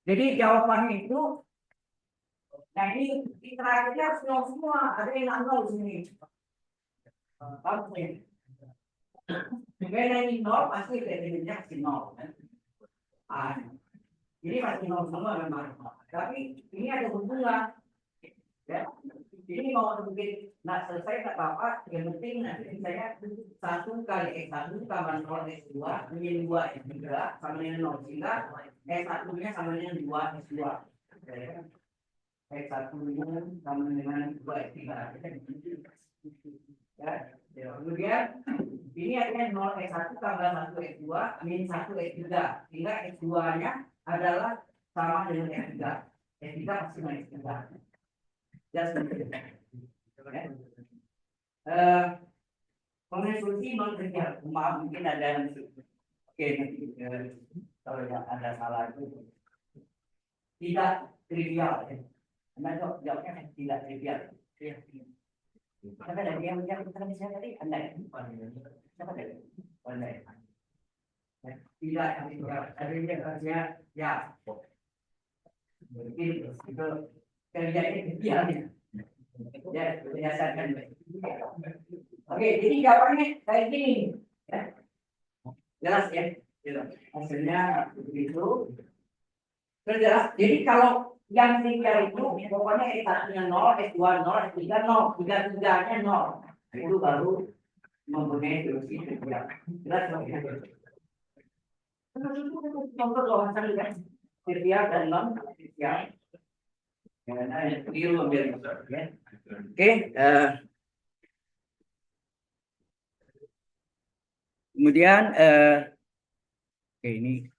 Jadi jawabannya itu, nah ini terakhirnya harus nol semua, ada yang nol di sini. Paham ya? Karena ini nol pasti definisinya pasti nol. Ah, ini pasti nol semua memang. Tapi ini ada hubungan. Ya. Ini mau mungkin nggak selesai nggak apa-apa. Yang penting nanti saya 1 kali X1 tambah 0 X2 menjadi 2 X3 sama dengan 0 sehingga X1-nya sama dengan 2 X2. X1-nya sama dengan 2 X3. Ya. Kemudian ini artinya 0 X1 tambah 1 X2 min 1 X3 sehingga X2-nya adalah sama dengan X3. X3 pasti dengan X3. Mengenai solusi non trivial, maaf mungkin ada yang oke nanti kalau ada salah itu tidak trivial ya. Anda jawabnya tidak trivial. Siapa dari yang kita bisa tadi Anda ya? Siapa dari Anda ya? Tidak trivial. Ada yang kerja ya. Mungkin itu kerjanya trivial ya. Ya, berdasarkan. Oke, jadi jawabannya kayak gini. Ya. Jelas ya? Hasilnya begitu. Jelas. Jadi kalau yang 3 itu pokoknya X1-nya 0, X2 0, X3 0, 3-3-nya 0. Itu baru mempunyai solusi trivial. Jelas ya? Contoh bahasan ya. Trivial dan non trivial. Karena yang keliru ambil ya. Oke, kemudian oke ini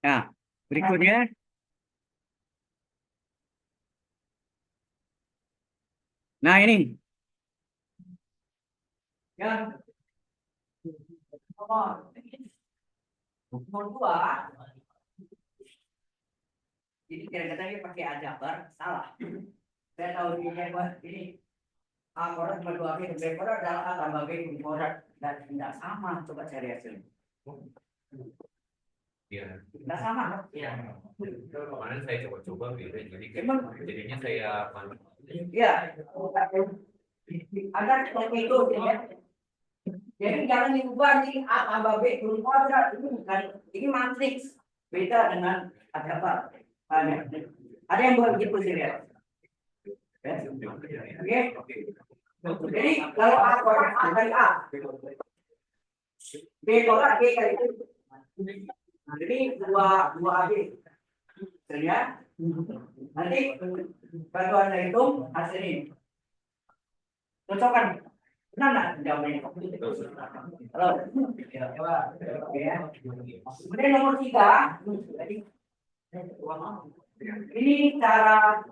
nah berikutnya nah ini yang nomor 2. Jadi kadang-kadang dia pakai aljabar salah. Saya tahu ini A korat sama 2B dan B korat adalah A tambah B kuning korat dan tidak sama. Coba cari hasilnya. Iya. Tidak sama. Iya. Kemarin saya coba-coba gitu. Jadi jadinya saya Iya. Ada seperti itu ya. Jadi jangan diubah nih A tambah B kuning korat itu bukan ini matriks beda dengan aljabar. Ada yang buat gitu sih ya. Oke. Jadi kalau A korat A kali A, B korat B kali itu. Jadi dua AB. Ya. Nanti kalau Anda hitung hasil ini. Cocokkan. Benar nggak jawabnya? Halo. Ya. Kemudian nomor 3. Ini cara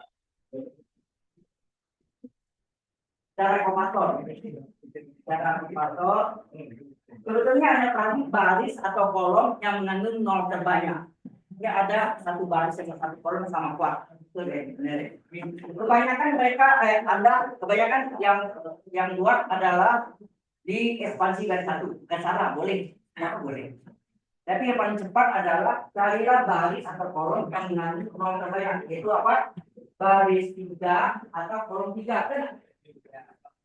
komator. Cara komator. Sebetulnya ada tadi baris atau kolom yang mengandung 0 terbanyak. Ini ada satu baris dan satu kolom sama kuat. Kebanyakan mereka kebanyakan yang buat adalah di ekspansi garis satu. Bukan salah, boleh. Kenapa boleh? Tapi yang paling cepat adalah carilah baris atau kolom yang mengandung 0 terbanyak. Yaitu apa? Baris 3 atau kolom 3.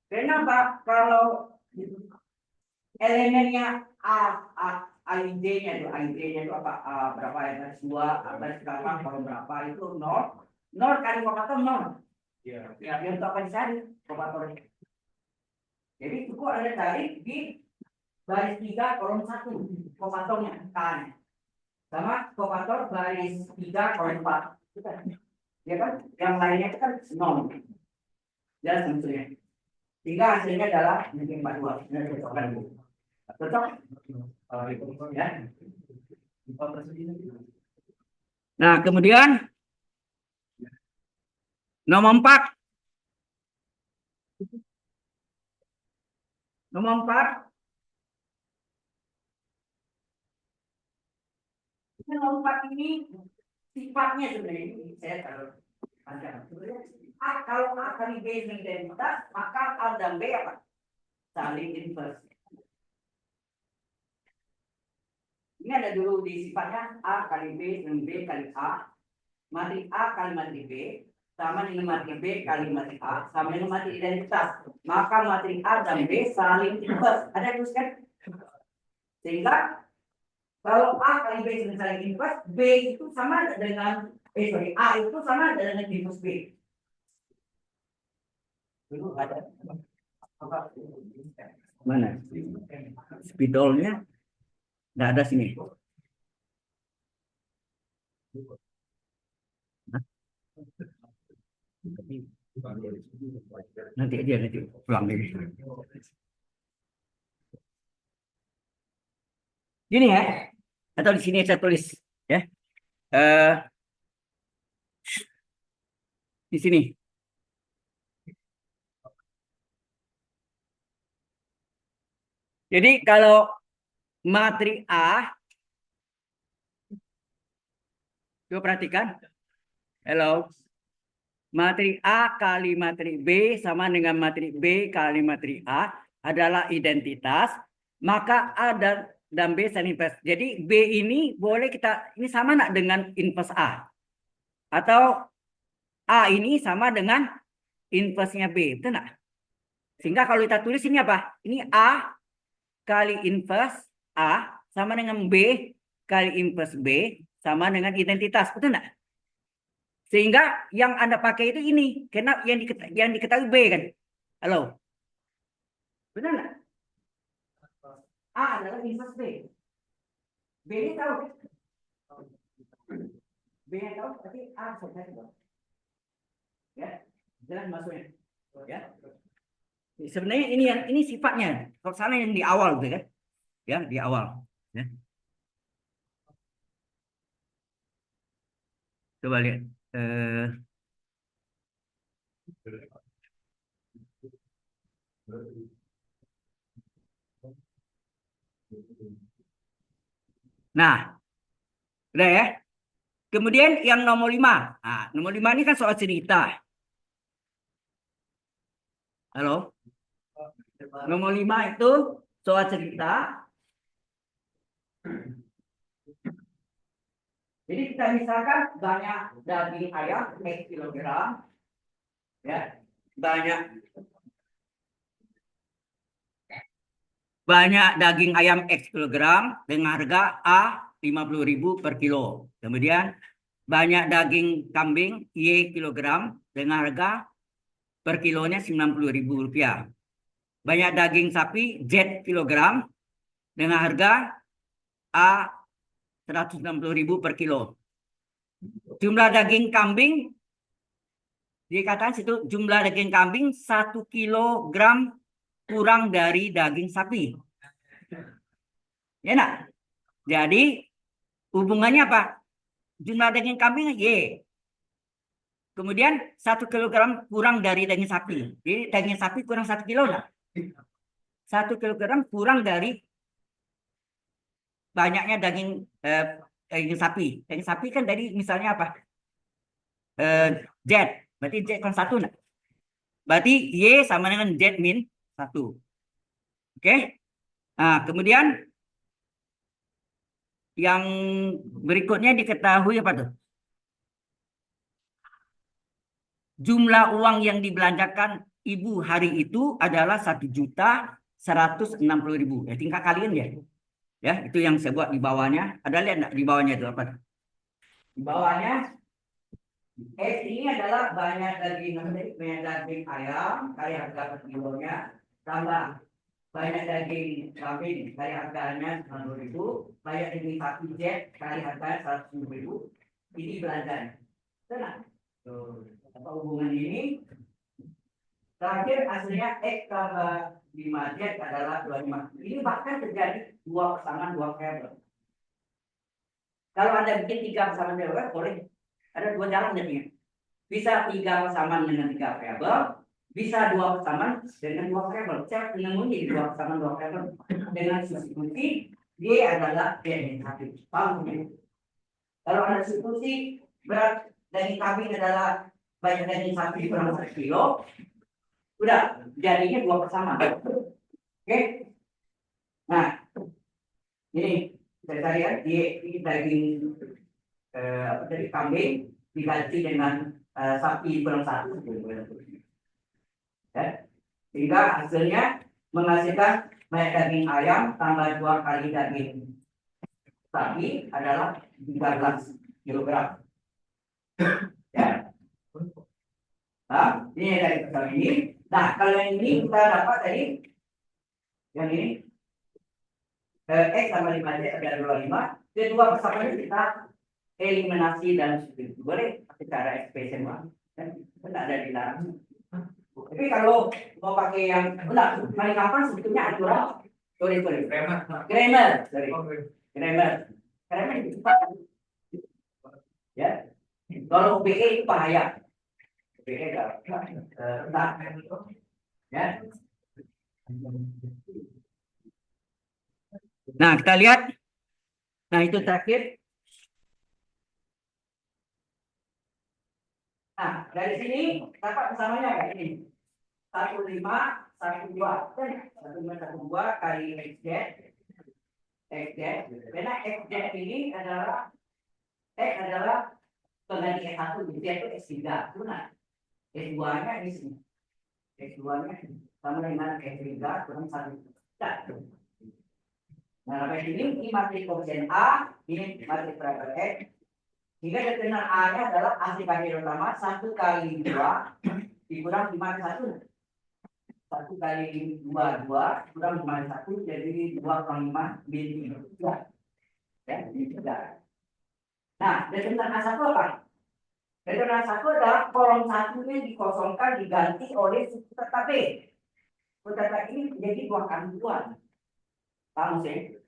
Kenapa? Kalau elemennya AID-nya itu apa? Berapa ya? 2, baris berapa, kolom berapa itu 0. 0 kali komator 0. Ya, untuk apa dicari komatornya? Jadi cukup Anda cari di baris 3 kolom 1 komatornya kan. Sama komator baris 3 kolom 4. Ya kan? Yang lainnya itu kan 0. Jelas maksudnya. Sehingga hasilnya adalah mungkin 42. Cocok? Ya. Nah, kemudian nomor 4. Nomor 4. Nomor 4 ini sifatnya sebenarnya ini saya taruh panjang. Kalau A kali B identitas, maka A dan B apa? Saling inverse. Ini ada dulu di sifatnya A kali B dan B kali A. Matrik A kali matrik B sama dengan matrik B kali matrik A sama dengan matrik identitas. Maka matrik A dan B saling inverse. Ada tulis kan? Sehingga kalau A kali B saling inverse, B itu sama dengan A itu sama dengan inverse B. Dulu ada mana? Spidolnya nggak ada sini. Nanti aja nanti pulang lagi. Gini ya, atau di sini saya tulis ya. Di sini. Jadi kalau matrik A, coba perhatikan. Hello. Matrik A kali matrik B sama dengan matrik B kali matrik A adalah identitas. Maka A dan B saling inverse. Jadi B ini boleh ini sama nak dengan inverse A. Atau A ini sama dengan inverse-nya B. Betul nggak? Sehingga kalau kita tulis ini apa? Ini A kali inverse A sama dengan B kali inverse B sama dengan identitas. Betul nggak? Sehingga yang Anda pakai itu ini. Karena yang diketahui B kan. Halo? Benar nggak? A adalah inverse B. B ini tahu. B nya tahu, tapi A saya tahu. Ya, jelas maksudnya. Ya. Sebenarnya ini sifatnya. Kalau sana yang di awal gitu kan. Ya, di awal. Ya. Coba lihat. Nah, udah ya. Kemudian yang nomor 5. Nah, nomor 5 ini kan soal cerita. Halo? Nomor 5 itu soal cerita. Jadi kita misalkan banyak daging ayam X kilogram. Ya, banyak daging ayam X kilogram dengan harga A 50.000 per kilo. Kemudian banyak daging kambing Y kilogram dengan harga per kilonya 90.000 rupiah. Banyak daging sapi Z kilogram dengan harga A 160.000 per kilo. Jumlah daging kambing dikatakan situ jumlah daging kambing 1 kilogram kurang dari daging sapi. Ya nak? Jadi hubungannya apa? Jumlah daging kambing Y. Kemudian 1 kilogram kurang dari daging sapi. Jadi daging sapi kurang 1 kilo nak? 1 kilogram kurang dari banyaknya daging sapi. Daging sapi kan dari misalnya apa? Z. Berarti Z kan 1 nak? Berarti Y sama dengan Z min 1. Oke? Nah, kemudian yang berikutnya diketahui apa tuh? Jumlah uang yang dibelanjakan ibu hari itu adalah 1.160.000. Ya, tingkat kalian ya. Ya, itu yang saya buat di bawahnya. Ada lihat enggak di bawahnya itu apa? Di bawahnya ini adalah banyak daging ayam, kali harga per kilonya, tambah banyak daging kambing, kali harganya 90.000, banyak daging sapi Z, kali harganya 110.000. Ini belanjanya. Tenang. Apa hubungan ini? Terakhir hasilnya X tambah 5Z adalah 25. Ini bahkan terjadi dua pasangan dua variabel. Kalau Anda bikin 3 pasangan variabel, boleh. Ada 2 jalan jadinya. Bisa 3 pasangan dengan 3 variabel, bisa 2 pasangan dengan 2 variabel. Saya menemui 2 pasangan 2 variabel dengan substitusi Y adalah Y min 1. Paham? Kalau Anda substitusi berat dari kambing adalah banyak daging sapi kurang 1 kilo, udah jadinya 2 persamaan. Oke, nah ini saya lihat di daging dari kambing diganti dengan sapi kurang 1, ya. Sehingga hasilnya menghasilkan banyak daging ayam tambah 2 kali daging sapi adalah 13 kilogram. Ya. Nah, ini dari pasal ini. Nah, kalau yang ini kita dapat tadi, yang ini X sama 5Z ada 25. Kedua persamaan kita eliminasi dan substitusi. Boleh secara ekspresi kan? Tidak ada dilarang. Tapi kalau mau pakai yang enggak, paling gampang sebetulnya aturan. Sorry. Grammar itu cepat. Ya. Kalau BE itu bahaya. BE enggak. Ya. Nah, kita lihat. Nah, itu terakhir. Nah, dari sini dapat persamanya kayak ini. 15, 12. 1,12 kali XZ. Karena XZ ini adalah pengganti S1, jadi itu S3. Benar. S2-nya di sini. S2-nya sama dengan S3 kurang 1. Nah, sampai ini matrik koefisien A, ini matrik parameter X. Jika determinan A-nya adalah asli kali utama 1 kali 2 dikurang 5 kali 1. 1 kali 2 kurang 5 kali 1 jadi 2 kurang 5 min 3. Ya, ini 3. Nah, determinan A1 apa? Determinan A1 adalah kolom 1-nya dikosongkan diganti oleh suku tetap B. Suku tetap ini menjadi 2 kali 2. Paham sih?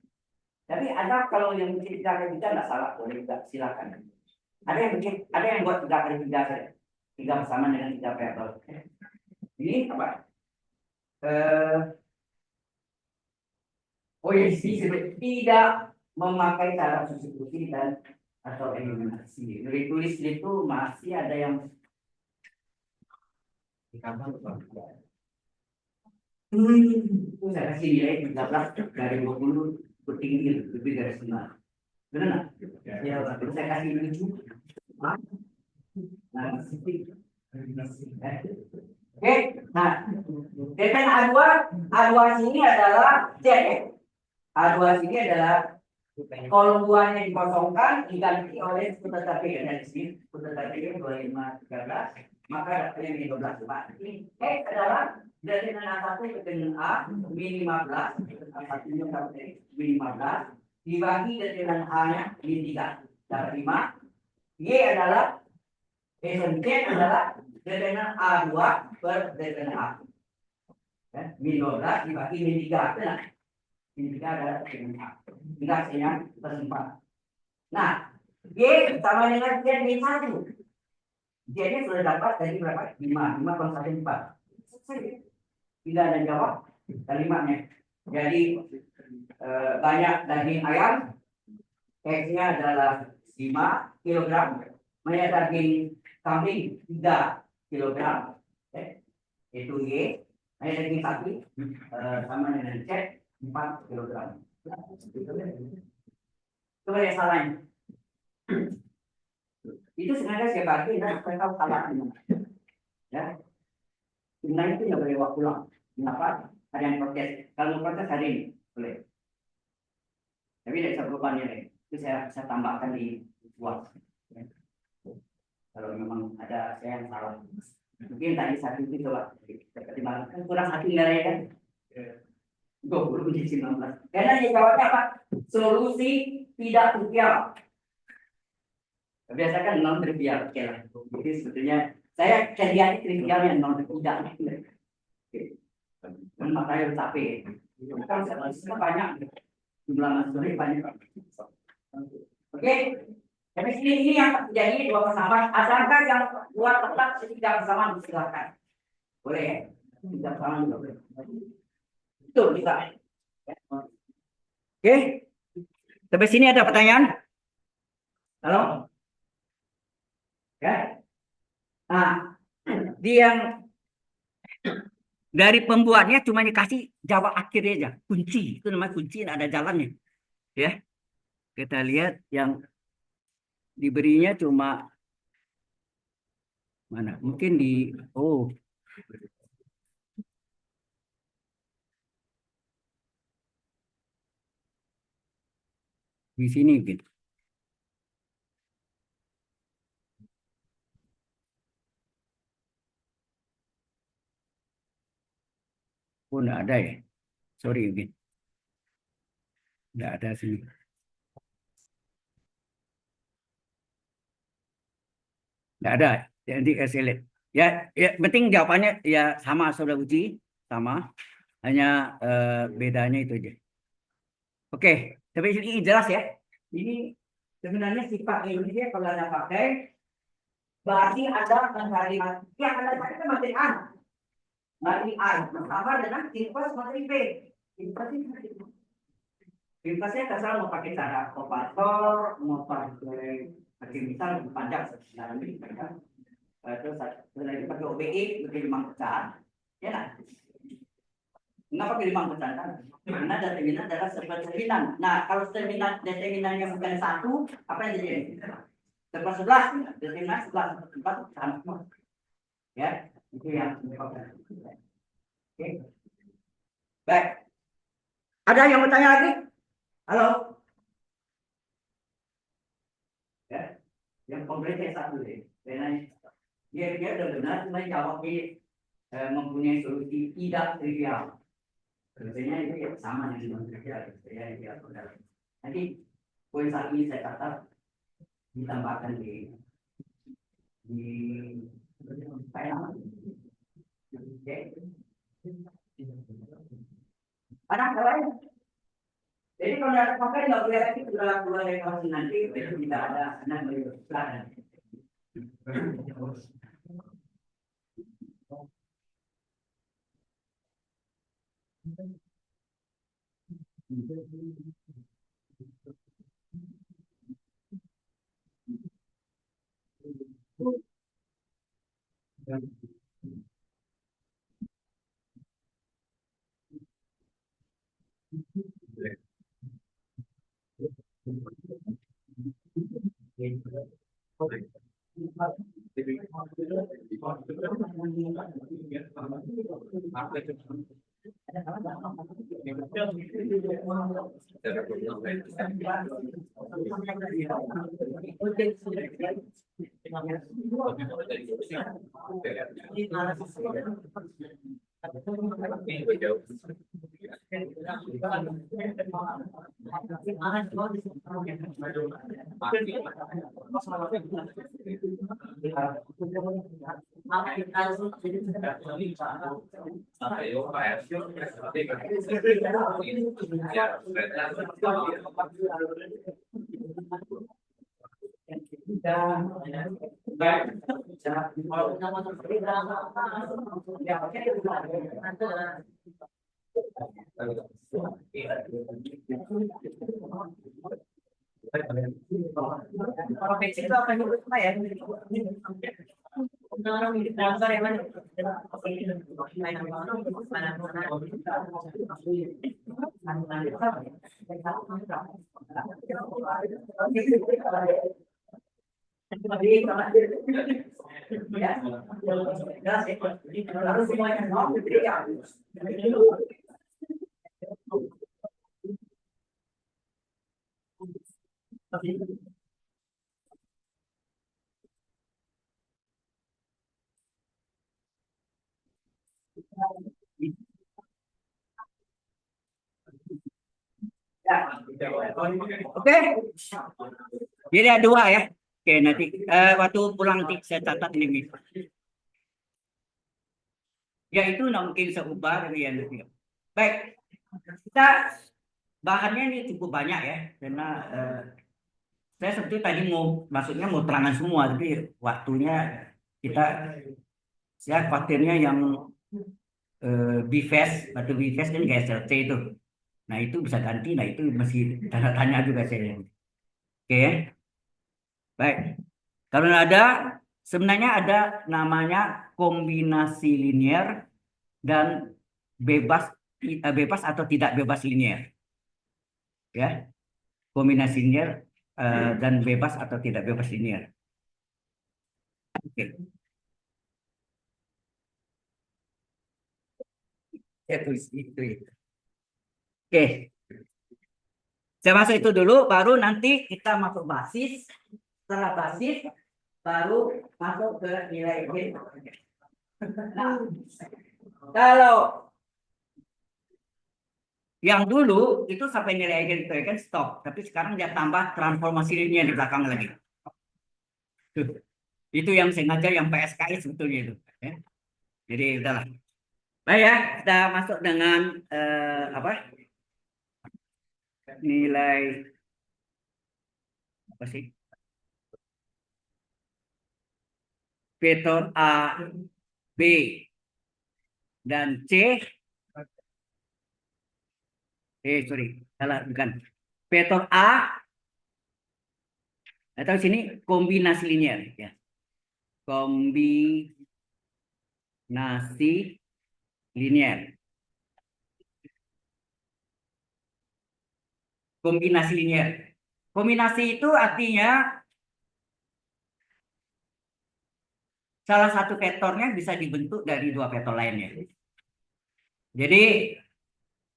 Tapi ada kalau yang bikin 3 kali 3 nggak salah, boleh juga silakan. Ada yang buat 3 kali 3 saja. 3 bersama dengan 3 variabel. Ini apa? Ini tidak memakai cara substitusi dan atau eliminasi. Dari tulis itu masih ada yang saya kasih nilai 13 dari 20 tinggi lebih dari 9. Benar? Ya, saya kasih 7. Nah, oke, nah, depen A2 sini adalah Z. A2 sini adalah kolom 2-nya dikosongkan diganti oleh suku tetap B. Dari sini suku tetap B 25 13, maka dapatnya min 12. Ini X adalah determinan A1 determinan A min 15, A1-nya dapat min 15 dibagi determinan A-nya min 3 dapat 5. Y adalah Z adalah determinan A2 per determinan A. Ya, min 12 dibagi min 3. Benar. Min 3 adalah determinan A. Jika hasilnya tersimpan. Nah, Y sama dengan Z min 1. Z-nya sudah dapat dari berapa? 5 kalau 1 4. Selesai. Tidak ada jawab kalimatnya. Jadi banyak daging ayam, X-nya adalah 5 kg. Banyak daging kambing 3 kg. Itu Y. Banyak daging sapi sama dengan Z 4 kg. Coba yang salahnya. Itu sengaja saya bagi dan saya tahu salahnya. Ya. Sebenarnya itu nggak boleh waktu pulang. Kenapa? Ada yang protes. Kalau mau protes hari ini boleh. Tapi tidak bisa berubah nilai. Itu saya tambahkan di buat. Ya. Kalau memang ada saya yang salah. Mungkin tadi satu itu coba kan kurang satu nilai kan? 20 menjadi 19. Karena jawabnya apa? Solusi tidak trivial. Biasakan non trivial. Jadi sebetulnya saya cari trivial yang non trivial. Makanya tapi kan saya banyak jumlah mahasiswa banyak. Oke. Tapi ini yang terjadi 2 persamaan. Adakah yang buat tetap 3 persamaan silakan. Boleh ya? 3 persamaan juga boleh. Betul bisa. Oke. Sampai sini ada pertanyaan? Halo? Ya. Nah, dia yang dari pembuatnya cuma dikasih jawab akhirnya aja, kunci. Itu namanya kunci, nggak ada jalannya. Ya, kita lihat yang diberinya cuma mana? Mungkin di oh di sini gitu. Oh, nggak ada ya. Sorry gitu. Nggak ada sini. Nggak ada. Jadi saya lihat. Ya, ya, penting jawabannya ya sama saudara uji, sama. Hanya bedanya itu aja. Oke, tapi ini jelas ya. Ini sebenarnya sifat Indonesia kalau ada pakai berarti ada kalimat yang ada itu materi A, materi A sama dengan infus materi B. Infusnya kasar mau pakai cara operator, mau pakai misal panjang secara ini, terus lagi pakai OBE pakai 5 pecahan, ya lah. Kenapa pilih 5 pecahan? Karena determinan adalah sebuah determinan. Nah, kalau determinan yang bukan satu, apa yang terjadi? Sebelas 11, determinan 11 tempat sama. Ya, itu yang oke. Baik. Ada yang bertanya lagi? Halo? Ya, yang konkretnya satu deh. Karena dia benar-benar cuma jawab mempunyai solusi tidak trivial. Biasanya itu ya sama dengan trivial. Ya, nanti poin satu ini saya catat ditambahkan di saya. Oke. Ada yang lain? Jadi kalau ada pakai nggak boleh lagi keluar dari kawasan nanti itu tidak ada anak berpelatihan. Provinsi itu apa ya? Orang di transfer yang mana? Harus semuanya Oke, jadi ada dua ya. Oke, nanti waktu pulang nanti saya catat ini. Ya itu nggak mungkin saya ubah dari yang lebih. Baik, kita bahannya ini cukup banyak ya, karena saya sebetulnya tadi maksudnya mau terangan semua, tapi waktunya kita, saya khawatirnya yang BFES atau BFES kan kayak SLC itu. Nah itu bisa ganti, nah itu masih tanda tanya juga saya. Oke ya. Baik, kalau ada sebenarnya ada namanya kombinasi linier dan bebas bebas atau tidak bebas linier. Ya, kombinasi linier dan bebas atau tidak bebas linier. Oke. Saya tulis itu. Oke. Saya masuk itu dulu, baru nanti kita masuk basis. Setelah basis, baru masuk ke nilai G. Nah, kalau yang dulu itu sampai nilai itu kan stop, tapi sekarang dia tambah transformasi linear di belakang lagi. Tuh. Itu yang sengaja yang PSKI sebetulnya itu. Ya. Jadi udahlah. Baik ya, kita masuk dengan apa? Nilai apa sih? Vektor A, B, dan C. Sorry, salah bukan. Vektor A atau sini kombinasi linear ya. Kombinasi linear. Kombinasi linear. Kombinasi itu artinya salah satu vektornya bisa dibentuk dari dua vektor lainnya. Jadi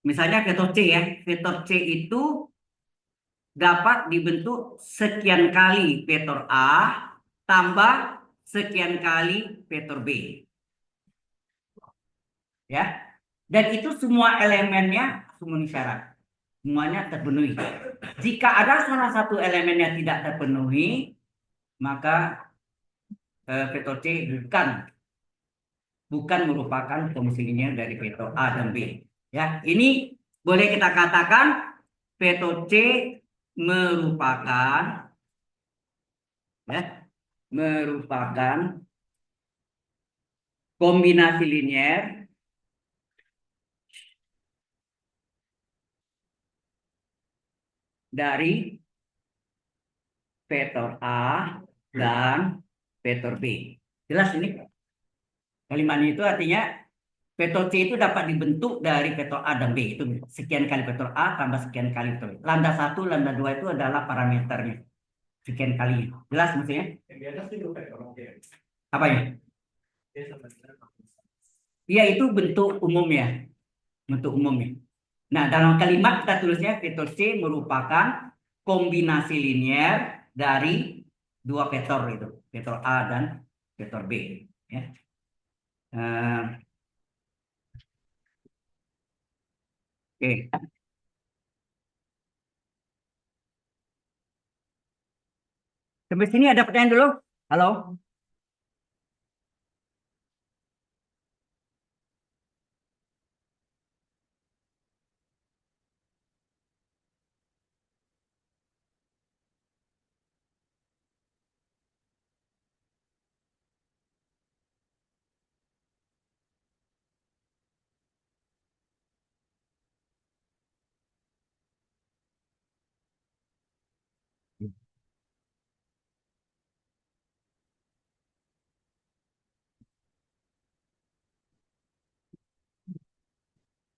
misalnya vektor C ya, vektor C itu dapat dibentuk sekian kali vektor A tambah sekian kali vektor B. Ya. Dan itu semua elemennya memenuhi syarat. Semuanya terpenuhi. Jika ada salah satu elemennya tidak terpenuhi, maka vektor C bukan merupakan kombinasi linear dari vektor A dan B. Ya, ini boleh kita katakan vektor C merupakan ya, merupakan kombinasi linear dari vektor A dan vektor B. Jelas ini? Kalimat itu artinya vektor C itu dapat dibentuk dari vektor A dan B. Itu sekian kali vektor A tambah sekian kali vektor B. Lambda 1, lambda 2 itu adalah parameternya. Sekian kali. Jelas maksudnya? Apa ya? Iya, itu bentuk umumnya. Bentuk umumnya. Nah, dalam kalimat kita tulisnya vektor C merupakan kombinasi linear dari dua vektor itu. Vektor A dan vektor B. Ya. Oke. Sampai sini ada pertanyaan dulu? Halo?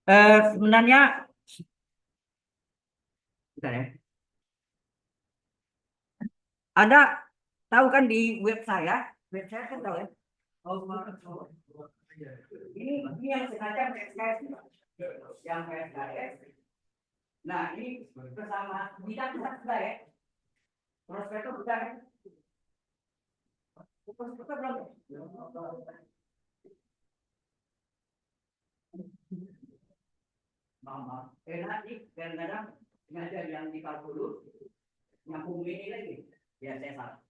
Sebenarnya, bentar ya. Ada, tahu kan di web saya kan tahu ya. Oh, ini yang sengaja PSKS, yang PSKS. Nah, ini bersama bidang kita sudah ya. Prospektur sudah ya. Prospektur belum. Mama, nanti kadang-kadang ngajar yang di kalkulus, nyambung ini lagi. Ya saya salah.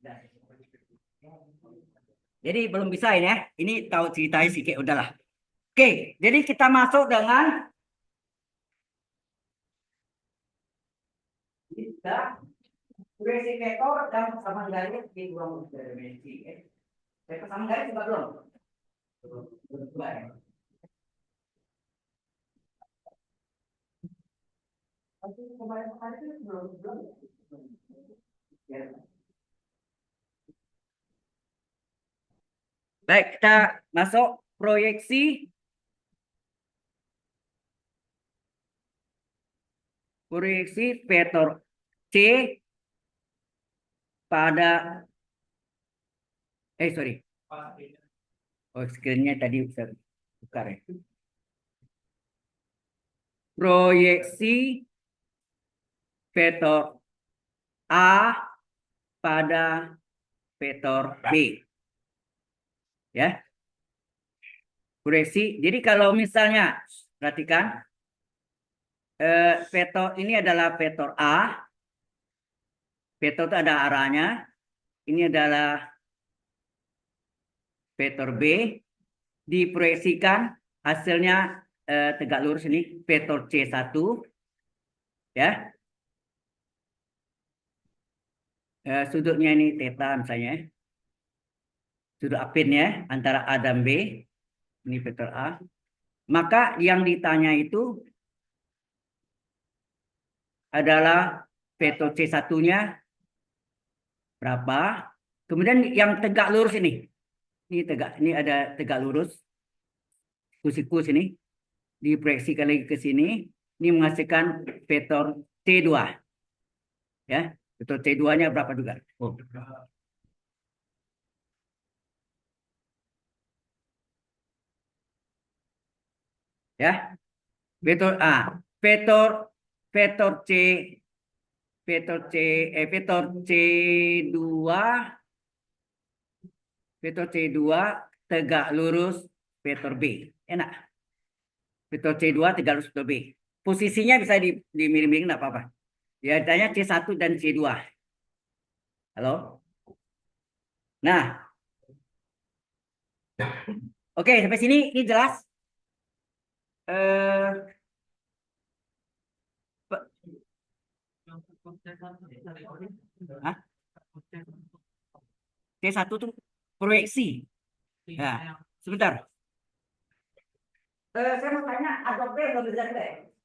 Jadi belum bisa ini ya. Ini tahu ceritanya sedikit udahlah. Oke, jadi kita masuk dengan kita kurasi vektor dan persamaan garis di ruang dimensi. Persamaan garis juga belum. Belum ya. Tapi kemarin-kemarin itu belum. Ya. Baik, kita masuk proyeksi vektor C pada sorry. Oh, screen-nya tadi bisa buka ya. Proyeksi vektor A pada vektor B. Ya. Proyeksi. Jadi kalau misalnya perhatikan vektor ini adalah vektor A. Vektor itu ada arahnya. Ini adalah vektor B. Diproyeksikan hasilnya tegak lurus ini vektor C1 ya. Sudutnya ini theta misalnya. Sudut apinnya antara A dan B. Ini vektor A. Maka yang ditanya itu adalah vektor C1-nya berapa. Kemudian yang tegak lurus ini. Ini ada tegak lurus. Siku sini. Diproyeksikan lagi ke sini. Ini menghasilkan vektor C2. Ya, vektor C2-nya berapa juga? Oh. Ya. Vektor A, vektor C vektor C2 tegak lurus vektor B. Enak. Vektor C2 tegak lurus vektor B. Posisinya bisa dimiring-miring enggak apa-apa. Ya, tanya C1 dan C2. Halo? Nah. Oke, sampai sini ini jelas? Hah? C1 tuh proyeksi. Nah, sebentar. Saya mau tanya, Adobe belum belajar nggak?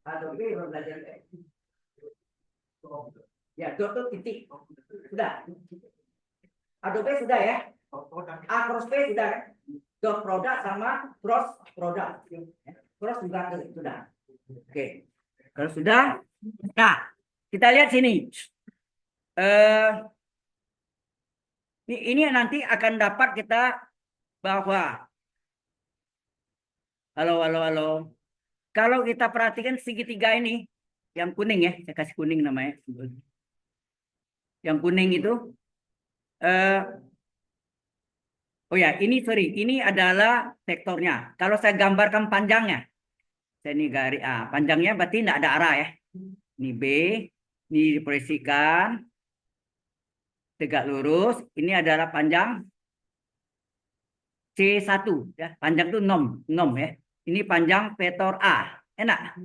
Adobe belum belajar nggak? Ya, dot titik. Sudah. Adobe sudah ya? A cross B sudah kan? Dot produk sama cross produk. Cross juga sudah. Oke. Kalau sudah, nah kita lihat sini. Ini nanti akan dapat kita bahwa halo. Kalau kita perhatikan segitiga ini, yang kuning ya, saya kasih kuning namanya. Yang kuning itu, oh ya, ini adalah vektornya. Kalau saya gambarkan panjangnya, saya ini garis panjangnya berarti tidak ada arah ya. Ini B, ini diproyeksikan tegak lurus. Ini adalah panjang C1 ya. Panjang itu 6 ya. Ini panjang vektor A. Enak.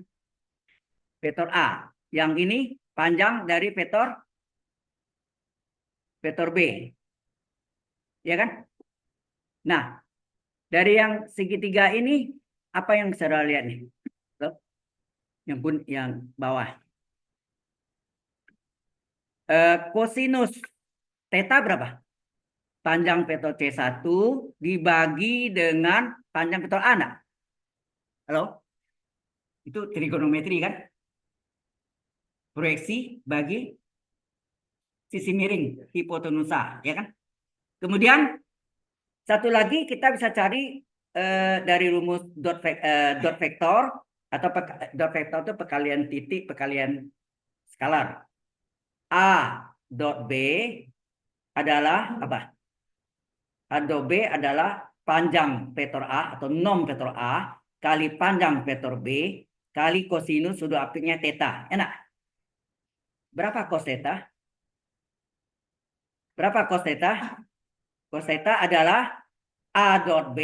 Vektor A. Yang ini panjang dari vektor B. Ya kan? Nah, dari yang segitiga ini apa yang saudara lihat nih? Yang bawah. Kosinus theta berapa? Panjang vektor C1 dibagi dengan panjang vektor A. Nah? Halo? Itu trigonometri kan? Proyeksi bagi sisi miring hipotenusa, ya kan? Kemudian satu lagi kita bisa cari dari rumus dot vektor atau dot vektor itu perkalian titik perkalian skalar. A dot B adalah apa? A dot B adalah panjang vektor A atau nom vektor A kali panjang vektor B kali kosinus sudut apiknya theta. Enak? Berapa cos theta? Berapa cos theta? Cos theta adalah A dot B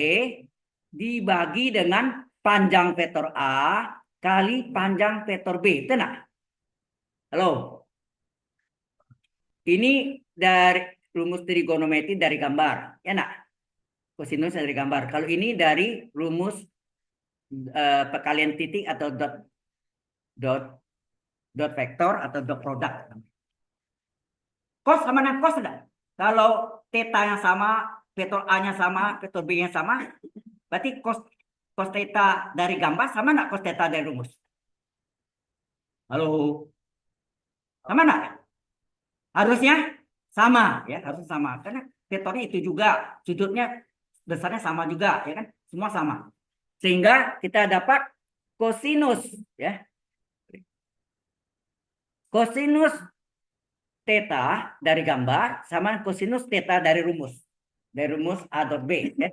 dibagi dengan panjang vektor A kali panjang vektor B. Tenang. Halo. Ini dari rumus trigonometri dari gambar. Enak. Kosinus dari gambar. Kalau ini dari rumus perkalian titik atau dot vektor atau dot produk. Cos sama dengan cos enggak? Kalau theta yang sama, vektor A-nya sama, vektor B-nya sama, berarti cos theta dari gambar sama nggak cos theta dari rumus? Halo, sama nggak? Harusnya sama ya, harus sama karena vektornya itu juga, sudutnya besarnya sama juga ya kan, semua sama. Sehingga kita dapat kosinus ya. Kosinus theta dari gambar sama kosinus theta dari rumus. Dari rumus A dot B ya.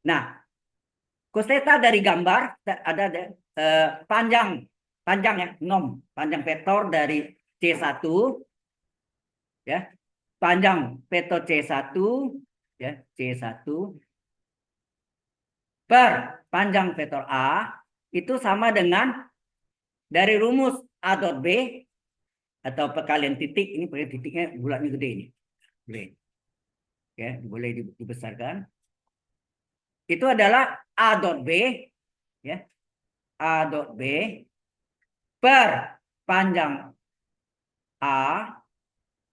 Nah, cos theta dari gambar ada panjang ya, nom, panjang vektor dari C1 ya. Panjang vektor C1 ya, C1 per panjang vektor A itu sama dengan dari rumus A dot B atau perkalian titik, ini pakai titiknya bulatnya gede ini. Boleh. Ya, boleh dibesarkan. Itu adalah A dot B ya. A dot B per panjang A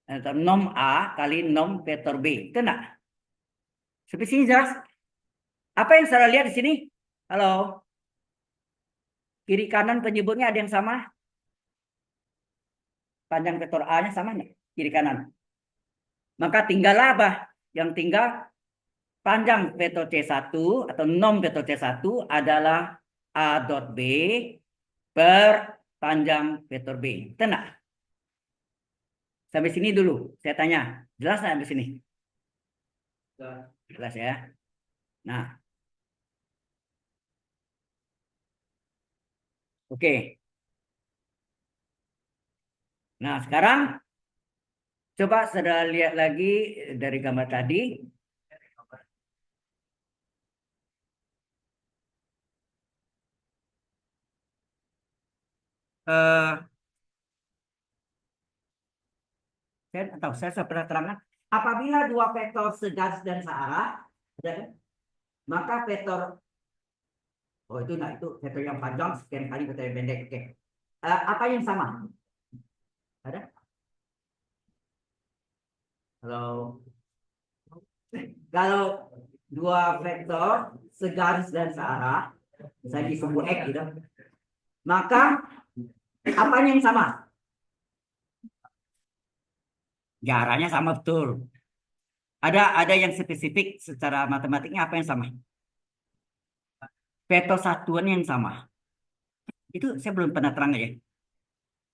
atau nom A kali nom vektor B. Itu enggak? Sampai sini jelas? Apa yang saudara lihat di sini? Halo. Kiri kanan penyebutnya ada yang sama? Panjang vektor A-nya sama enggak? Kiri kanan. Maka tinggal apa? Yang tinggal panjang vektor C1 atau nom vektor C1 adalah A dot B per panjang vektor B. Tenang. Sampai sini dulu. Saya tanya. Jelas nggak sampai sini? Jelas ya. Nah. Oke. Nah, sekarang coba saudara lihat lagi dari gambar tadi. Saya pernah terangkan, apabila dua vektor segaris dan searah, maka vektor, oh itu nah itu vektor yang panjang sekian kali vektor yang pendek. Oke. Apa yang sama? Ada? Kalau dua vektor segaris dan searah, misalnya disebut X gitu, maka apa yang sama? Jaraknya sama betul. Ada yang spesifik secara matematiknya apa yang sama? Vektor satuan yang sama. Itu saya belum pernah terang ya.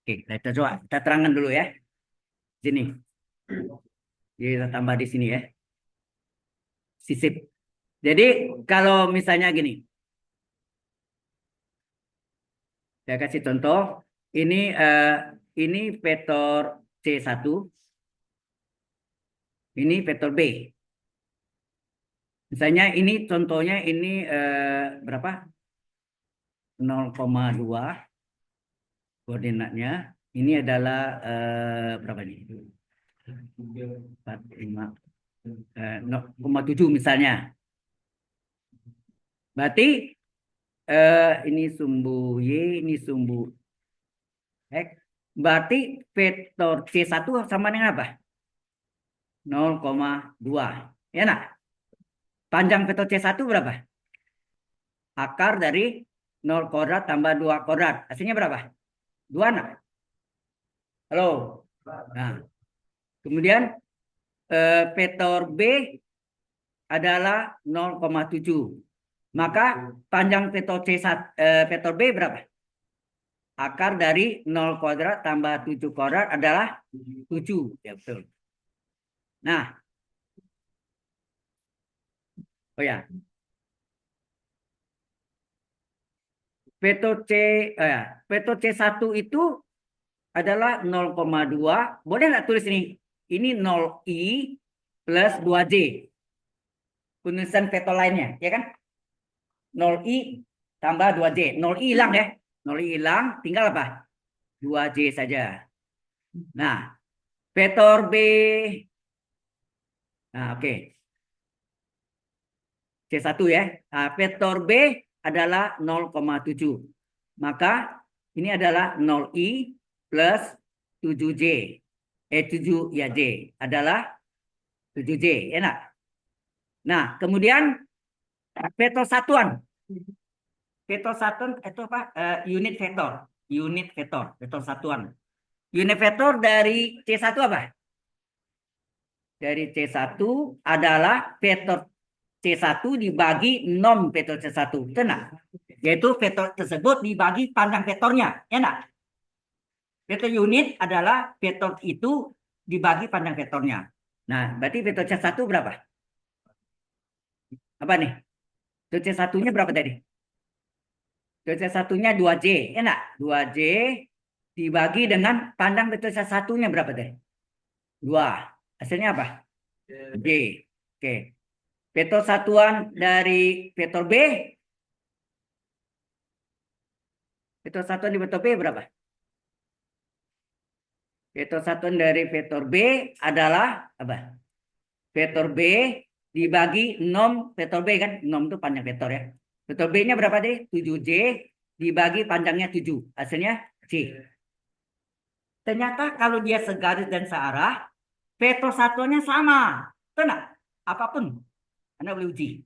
Oke, kita coba kita terangkan dulu ya. Sini. Kita tambah di sini ya. Sisip. Jadi kalau misalnya gini. Saya kasih contoh. Ini vektor C1. Ini vektor B. Misalnya ini contohnya ini berapa? 0,2 koordinatnya. Ini adalah berapa nih? 0,7 misalnya. Berarti ini sumbu Y, ini sumbu X. Berarti vektor C1 sama dengan apa? 0,2. Ya nak? Panjang vektor C1 berapa? Akar dari 0 kuadrat tambah 2 kuadrat. Hasilnya berapa? 2 nak? Halo? Nah. Kemudian vektor B adalah 0,7. Maka panjang vektor vektor B berapa? Akar dari 0 kuadrat tambah 7 kuadrat adalah 7. Ya betul. Nah. Oh ya. Vektor C1 itu adalah 0,2. Boleh nggak tulis ini? Ini 0i plus 2j. Penulisan vektor lainnya, ya kan? 0i tambah 2j. 0i hilang ya. 0i hilang, tinggal apa? 2j saja. Nah, vektor B. Nah, oke. C1 ya. Nah, vektor B adalah 0,7. Maka ini adalah 0i plus 7j. 7 ya J adalah 7j, enak. Nah, kemudian vektor satuan. Vektor satuan itu apa? Unit vektor. Unit vektor, vektor satuan. Unit vektor dari C1 apa? Dari C1 adalah vektor C1 dibagi nom vektor C1. Benar? Yaitu vektor tersebut dibagi panjang vektornya. Enak? Vektor unit adalah vektor itu dibagi panjang vektornya. Nah, berarti vektor C1 berapa? Apa nih? Vektor C1-nya berapa tadi? Vektor C1-nya 2J. Enak? 2J dibagi dengan panjang vektor C1-nya berapa tadi? 2. Hasilnya apa? J. Oke. Vektor satuan dari vektor B. Vektor satuan di vektor B berapa? Vektor satuan dari vektor B adalah apa? Vektor B dibagi nom vektor B kan? Nom itu panjang vektor ya. Vektor B-nya berapa deh? 7J dibagi panjangnya 7. Hasilnya J. Ternyata kalau dia segaris dan searah, vektor satuannya sama. Benar? Apapun. Anda boleh uji.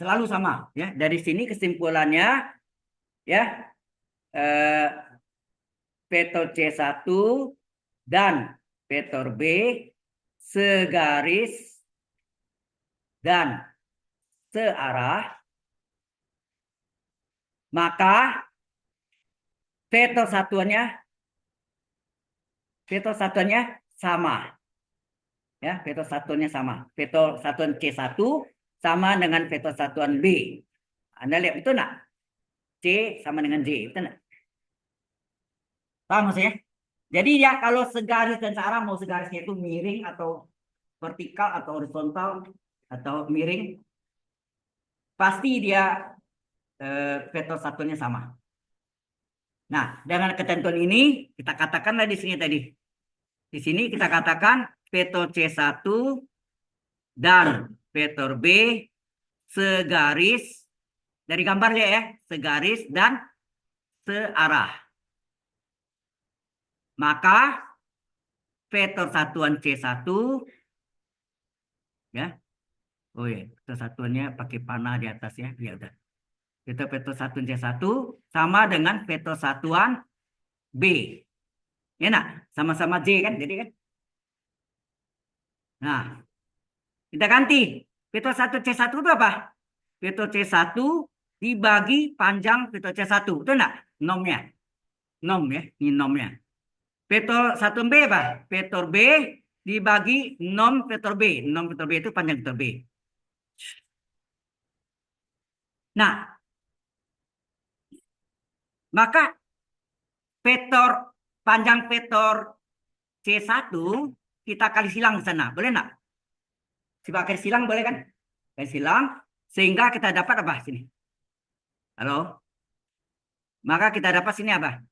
Selalu sama ya. Dari sini kesimpulannya ya vektor C1 dan vektor B segaris dan searah, maka vektor satuannya sama. Ya, vektor satuannya sama. Vektor satuan C1 sama dengan vektor satuan B. Anda lihat itu enggak? C sama dengan J, itu enggak? Paham maksudnya? Jadi ya kalau segaris dan searah, mau segarisnya itu miring atau vertikal atau horizontal atau miring, pasti dia vektor satuannya sama. Nah, dengan ketentuan ini kita katakanlah di sini tadi. Di sini kita katakan vektor C1 dan vektor B segaris dari gambarnya ya, segaris dan searah. Maka vektor satuan C1 ya. Oh ya, vektor satuannya pakai panah di atas ya. Ya udah. Vektor satuan C1 sama dengan vektor satuan B. Ya nak, sama-sama J kan, jadi kan. Nah, kita ganti. Vektor 1 C1 itu apa? Vektor C1 dibagi panjang vektor C1. Itu enggak? Nomnya. Nom ya, ini nomnya. Vektor 1 B apa? Vektor B dibagi nom vektor B. Nom vektor B itu panjang vektor B. Nah, maka vektor panjang vektor C1 kita kali silang ke sana. Boleh enggak? Coba kali silang boleh kan? Kali silang sehingga kita dapat apa sini? Halo? Maka kita dapat sini apa?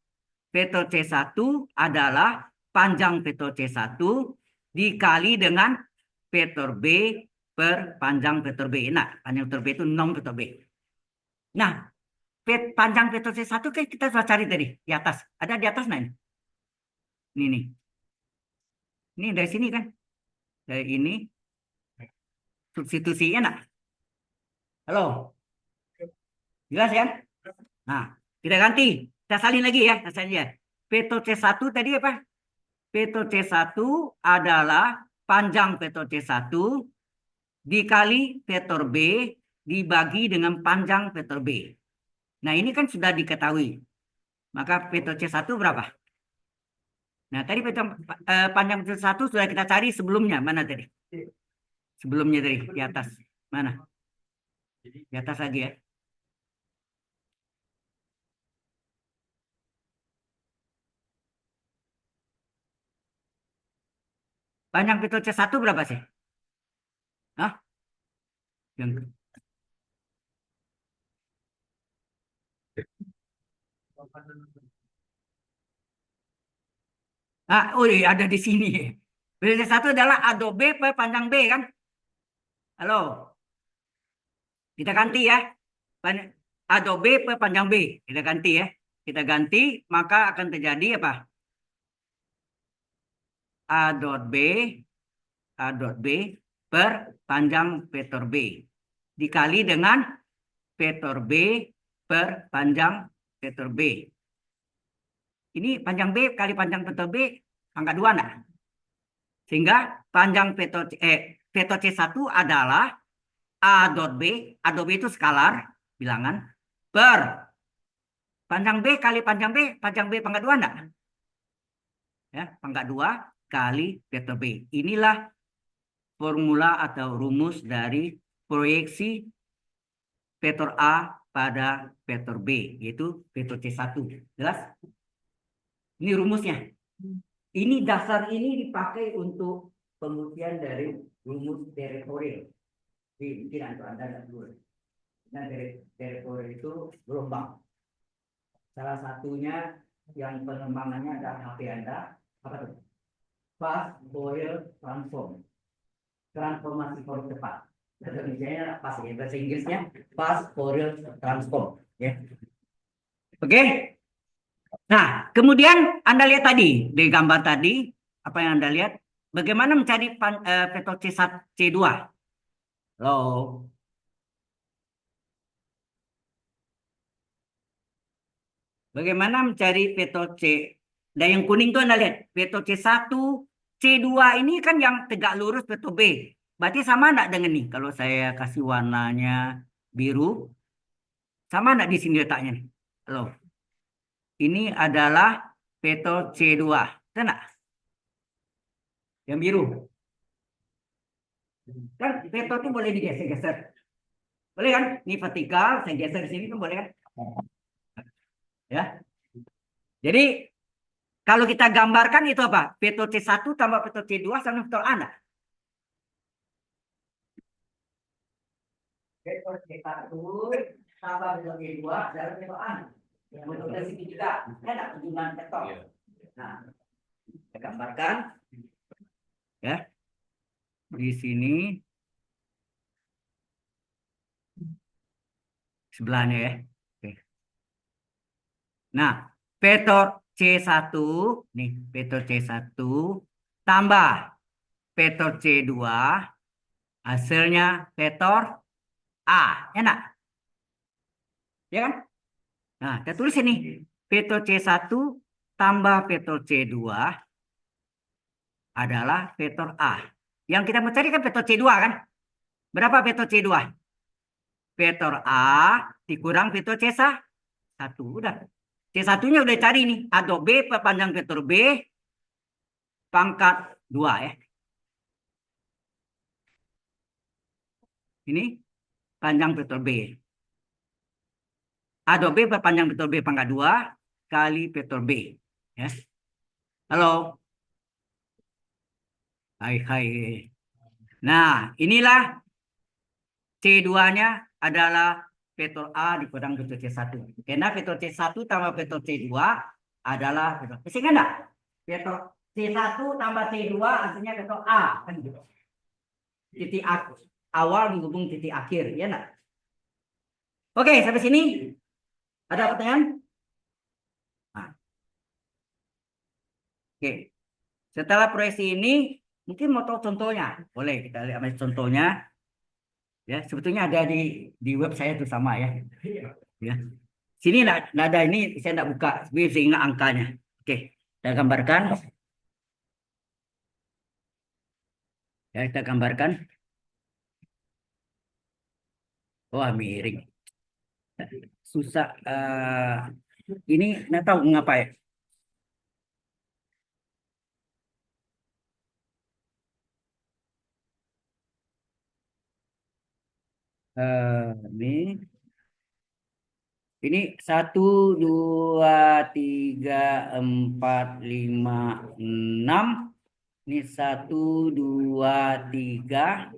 Vektor C1 adalah panjang vektor C1 dikali dengan vektor B per panjang vektor B. Nah, panjang vektor B itu nom vektor B. Nah, panjang vektor C1 kan kita sudah cari tadi di atas. Ada di atas nah ini. Ini nih. Ini dari sini kan. Dari ini. Substitusinya nah. Halo. Jelas ya? Nah, kita ganti. Kita salin lagi ya. Kita salin ya. Vektor C1 tadi apa? Vektor C1 adalah panjang vektor C1 dikali vektor B dibagi dengan panjang vektor B. Nah, ini kan sudah diketahui. Maka vektor C1 berapa? Nah, tadi panjang vektor 1 sudah kita cari sebelumnya. Mana tadi? Sebelumnya tadi, di atas. Mana? Di atas lagi ya. Panjang vektor C1 berapa sih? Hah? Yang oh iya, ada di sini. Vektor C1 adalah A do B per panjang B kan? Halo. Kita ganti ya. A do B per panjang B. Kita ganti ya. Kita ganti, maka akan terjadi apa? A dot B per panjang vektor B dikali dengan vektor B per panjang vektor B. Ini panjang B kali panjang vektor B pangkat 2 enggak? Sehingga panjang vektor C1 adalah A dot B itu skalar bilangan per panjang B kali panjang B pangkat 2 enggak? Ya, pangkat 2 kali vektor B. Inilah formula atau rumus dari proyeksi vektor A pada vektor B, yaitu vektor C1. Jelas? Ini rumusnya. Ini dasar ini dipakai untuk pembuktian dari rumus teritorial. Mungkin Anda dulu. Nah, teritorial itu gelombang. Salah satunya yang pengembangannya adalah HP Anda. Apa itu? Fast Fourier transform. Transformasi Fourier cepat. Misalnya pas ya, bahasa Inggrisnya fast Fourier transform. Ya. Oke. Nah, kemudian Anda lihat tadi di gambar tadi apa yang Anda lihat? Bagaimana mencari vektor C1, C2? Halo. Bagaimana mencari vektor C? Dan yang kuning itu Anda lihat, vektor C1, C2 ini kan yang tegak lurus vektor B. Berarti sama enggak dengan nih? Kalau saya kasih warnanya biru, sama enggak di sini letaknya nih? Halo. Ini adalah vektor C2. Benar? Yang biru. Kan vektor itu boleh digeser-geser. Boleh kan? Ini vertikal, saya geser di sini kan boleh kan? Ya. Jadi kalau kita gambarkan itu apa? Vektor C1 tambah vektor C2 sama vektor A enggak? Vektor C1 tambah vektor C2 adalah vektor A. Yang bentuk dari segitiga. Ya enggak? Hubungan vektor. Nah, kita gambarkan. Ya. Di sini sebelahnya ya. Oke. Nah, vektor C1 nih, vektor C1 tambah vektor C2 hasilnya vektor A, enak? Ya kan? Nah, kita tulis ini vektor C1 tambah vektor C2 adalah vektor A. Yang kita mau cari kan vektor C2 kan? Berapa vektor C2? Vektor A dikurang vektor C1. Udah. C1-nya udah cari nih. A dot B per panjang vektor B pangkat 2 ya. Ini panjang vektor B. A dot B per panjang vektor B pangkat 2 kali vektor B. Ya. Halo. Hai. Nah, inilah C2-nya adalah vektor A dikurang vektor C1. Karena vektor C1 tambah vektor C2 adalah vektor. Masih ingat enggak? Vektor C1 tambah C2 artinya vektor A. Kan gitu. Titik awal menghubung titik akhir. Ya enggak? Oke, sampai sini. Ada pertanyaan? Nah. Oke. Setelah proyeksi ini, mungkin mau tahu contohnya. Boleh kita lihat contohnya. Ya, sebetulnya ada di web saya itu sama ya. Ya. Sini enggak ada ini, saya enggak buka, bisa ingat angkanya. Oke, kita gambarkan. Ya, kita gambarkan. Wah, miring. Susah. Ini enggak tahu ngapa ya. Ini 1, 2, 3, 4, 5, 6. Ini 1, 2, 3.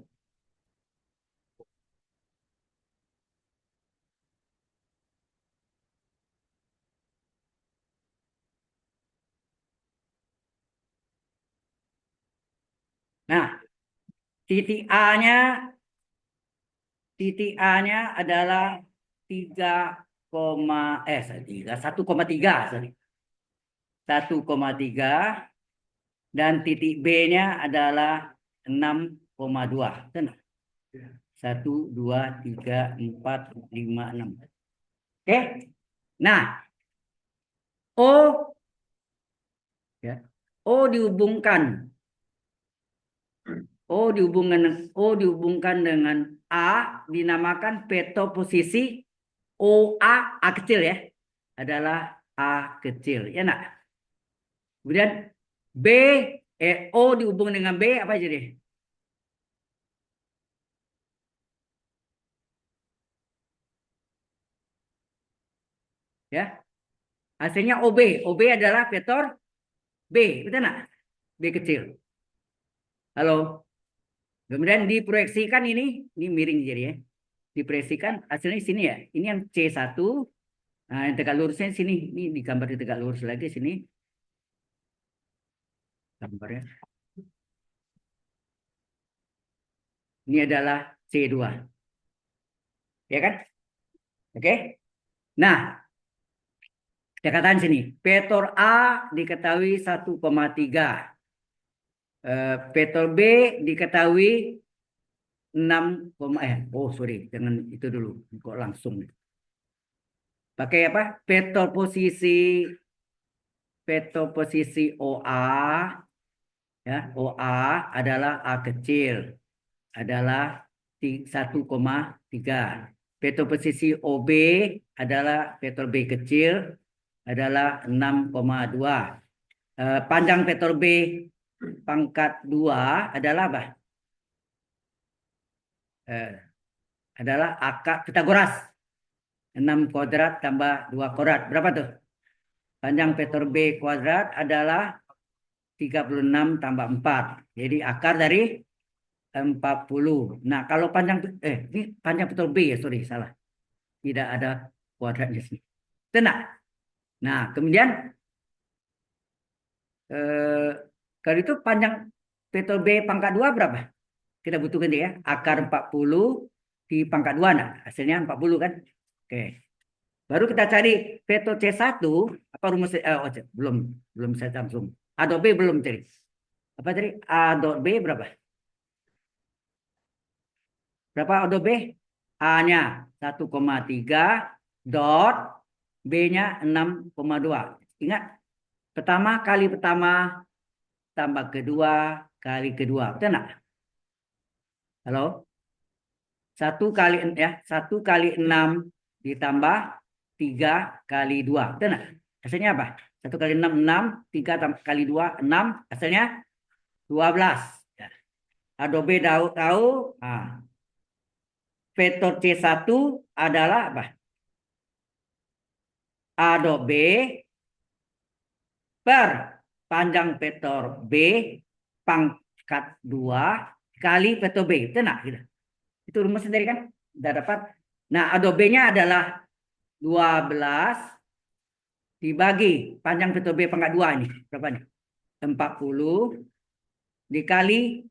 Nah, titik A-nya adalah 1,3 sorry. 1,3 dan titik B-nya adalah 6,5. 6,2. Benar? 1, 2, 3, 4, 5, 6. Oke. Nah, O ya. O dihubungkan O dihubungkan dengan A dinamakan vektor posisi OA, A kecil ya. Adalah A kecil. Ya nak? Kemudian O dihubung dengan B apa jadi? Ya. Hasilnya OB. OB adalah vektor B. Betul nak? B kecil. Halo. Kemudian diproyeksikan ini miring jadi ya. Diproyeksikan hasilnya sini ya. Ini yang C1. Nah, yang tegak lurusnya sini. Ini digambar di tegak lurus lagi sini. Gambarnya. Ini adalah C2. Ya kan? Oke. Nah, kita katakan sini. Vektor A diketahui 1,3. Vektor B diketahui 6, sorry, jangan itu dulu. Kok langsung. Pakai apa? Vektor posisi OA. Ya, OA adalah A kecil. Adalah 1,3. Vektor posisi OB adalah vektor B kecil adalah 6,2. Panjang vektor B pangkat 2 adalah apa? Adalah akar Pitagoras. 6 kuadrat tambah 2 kuadrat. Berapa tuh? Panjang vektor B kuadrat adalah 36 tambah 4. Jadi akar dari 40. Nah, kalau ini panjang vektor B ya, sorry, salah. Tidak ada kuadratnya sini. Tenang. Nah, kemudian kalau itu panjang vektor B pangkat 2 berapa? Kita butuhkan dia ya. Akar 40 di pangkat 2. Nah, hasilnya 40 kan? Oke. Baru kita cari vektor C1. Apa rumus? Belum saya langsung. A dot B belum cari. Apa tadi? A dot B berapa? Berapa A dot B? A-nya 1,3 dot B-nya 6,2. Ingat, pertama kali pertama tambah kedua kali kedua. Betul enggak? Halo? 1 kali 6 ditambah 3 kali 2. Betul enggak? Hasilnya apa? 1 kali 6, 6. 3 kali 2, 6. Hasilnya 12. Ya. A dot B tahu. Nah. Vektor C1 adalah apa? A dot B per panjang vektor B pangkat 2 kali vektor B. Betul enggak? Gitu. Itu rumusnya tadi kan? Sudah dapat. Nah, A dot B-nya adalah 12 dibagi panjang vektor B pangkat 2 ini. Berapa nih? 40 dikali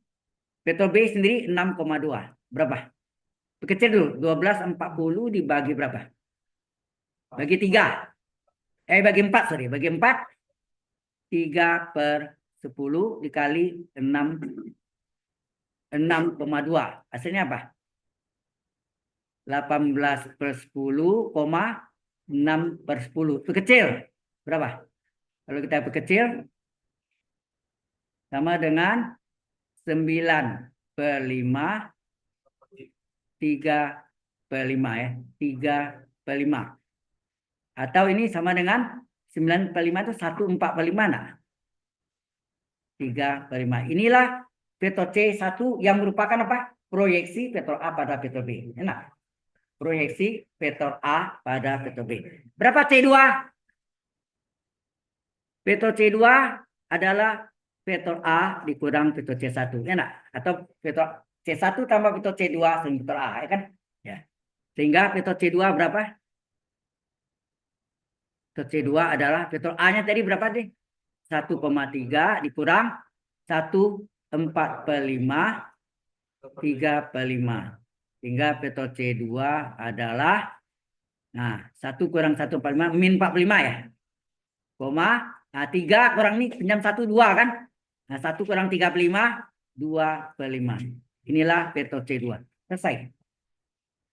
vektor B sendiri 6,2. Berapa? Kecil dulu. 12, 40 dibagi berapa? Bagi 3. Bagi 4, sorry. Bagi 4. 3 per 10 dikali 6,2. Hasilnya apa? 18 per 10, 6 per 10. Itu kecil. Berapa? Kalau kita perkecil, sama dengan 9 per 5, 3 per 5 ya. 3 per 5. Atau ini sama dengan 9 per 5 itu 1/4 per 5. Nah. 3 per 5. Inilah vektor C1 yang merupakan apa? Proyeksi vektor A pada vektor B. Enak. Proyeksi vektor A pada vektor B. Berapa C2? Vektor C2 adalah vektor A dikurang vektor C1. Enak. Atau vektor C1 tambah vektor C2 sama vektor A. Ya kan? Ya. Sehingga vektor C2 berapa? Vektor C2 adalah vektor A-nya tadi berapa nih? 1,3 dikurang 1/4 per 5, 3 per 5. Sehingga vektor C2 adalah, nah, 1 kurang 1/4 min 45 ya. Koma, nah 3 kurang ini pinjam 1, 2 kan. Nah 1 kurang 3/5, 2/5. Inilah vektor C2. Selesai.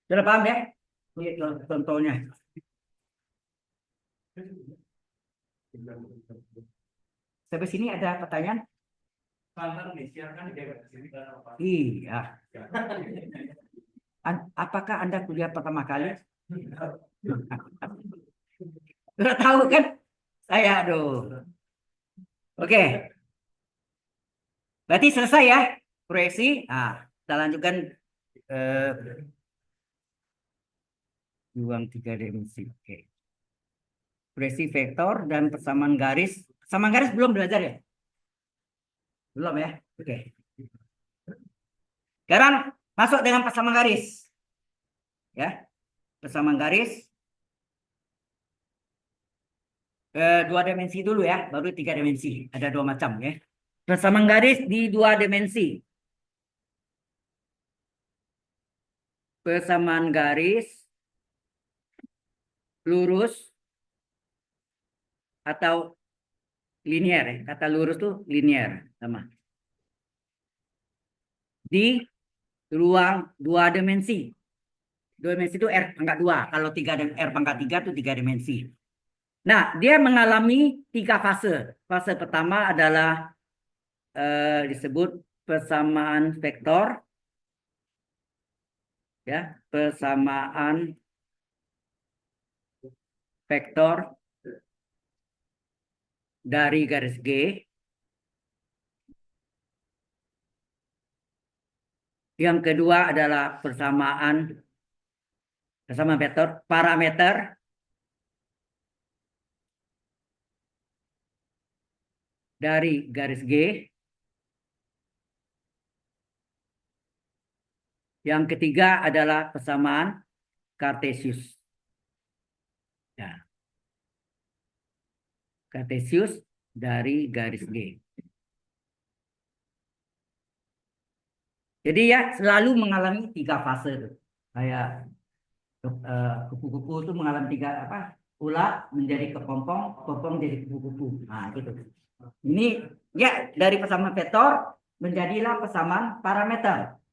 Sudah paham ya? Ini contohnya. Sampai sini ada pertanyaan? Iya. Apakah Anda kuliah pertama kali? Sudah tahu kan? Saya, aduh. Oke. Berarti selesai ya proyeksi. Nah, kita lanjutkan ruang 3 dimensi. Oke. Proyeksi vektor dan persamaan garis. Persamaan garis belum belajar ya? Belum ya? Oke. Sekarang masuk dengan persamaan garis. Ya. Persamaan garis. 2 dimensi dulu ya, baru 3 dimensi. Ada 2 macam ya. Persamaan garis di 2 dimensi. Persamaan garis lurus atau linear ya. Kata lurus tuh linear sama. Di ruang 2 dimensi. 2 dimensi itu R pangkat 2. Kalau 3 R pangkat 3 itu 3 dimensi. Nah, dia mengalami 3 fase. Fase pertama adalah disebut persamaan vektor. Ya, persamaan vektor dari garis G. Yang kedua adalah persamaan vektor parameter dari garis G. Yang ketiga adalah persamaan Cartesius. Ya. Cartesius dari garis G. Jadi ya selalu mengalami 3 fase. Kayak kupu-kupu itu mengalami 3 apa? Ulat menjadi kepompong, kepompong jadi kupu-kupu. Nah, gitu. Ini ya dari persamaan vektor menjadilah persamaan parameter.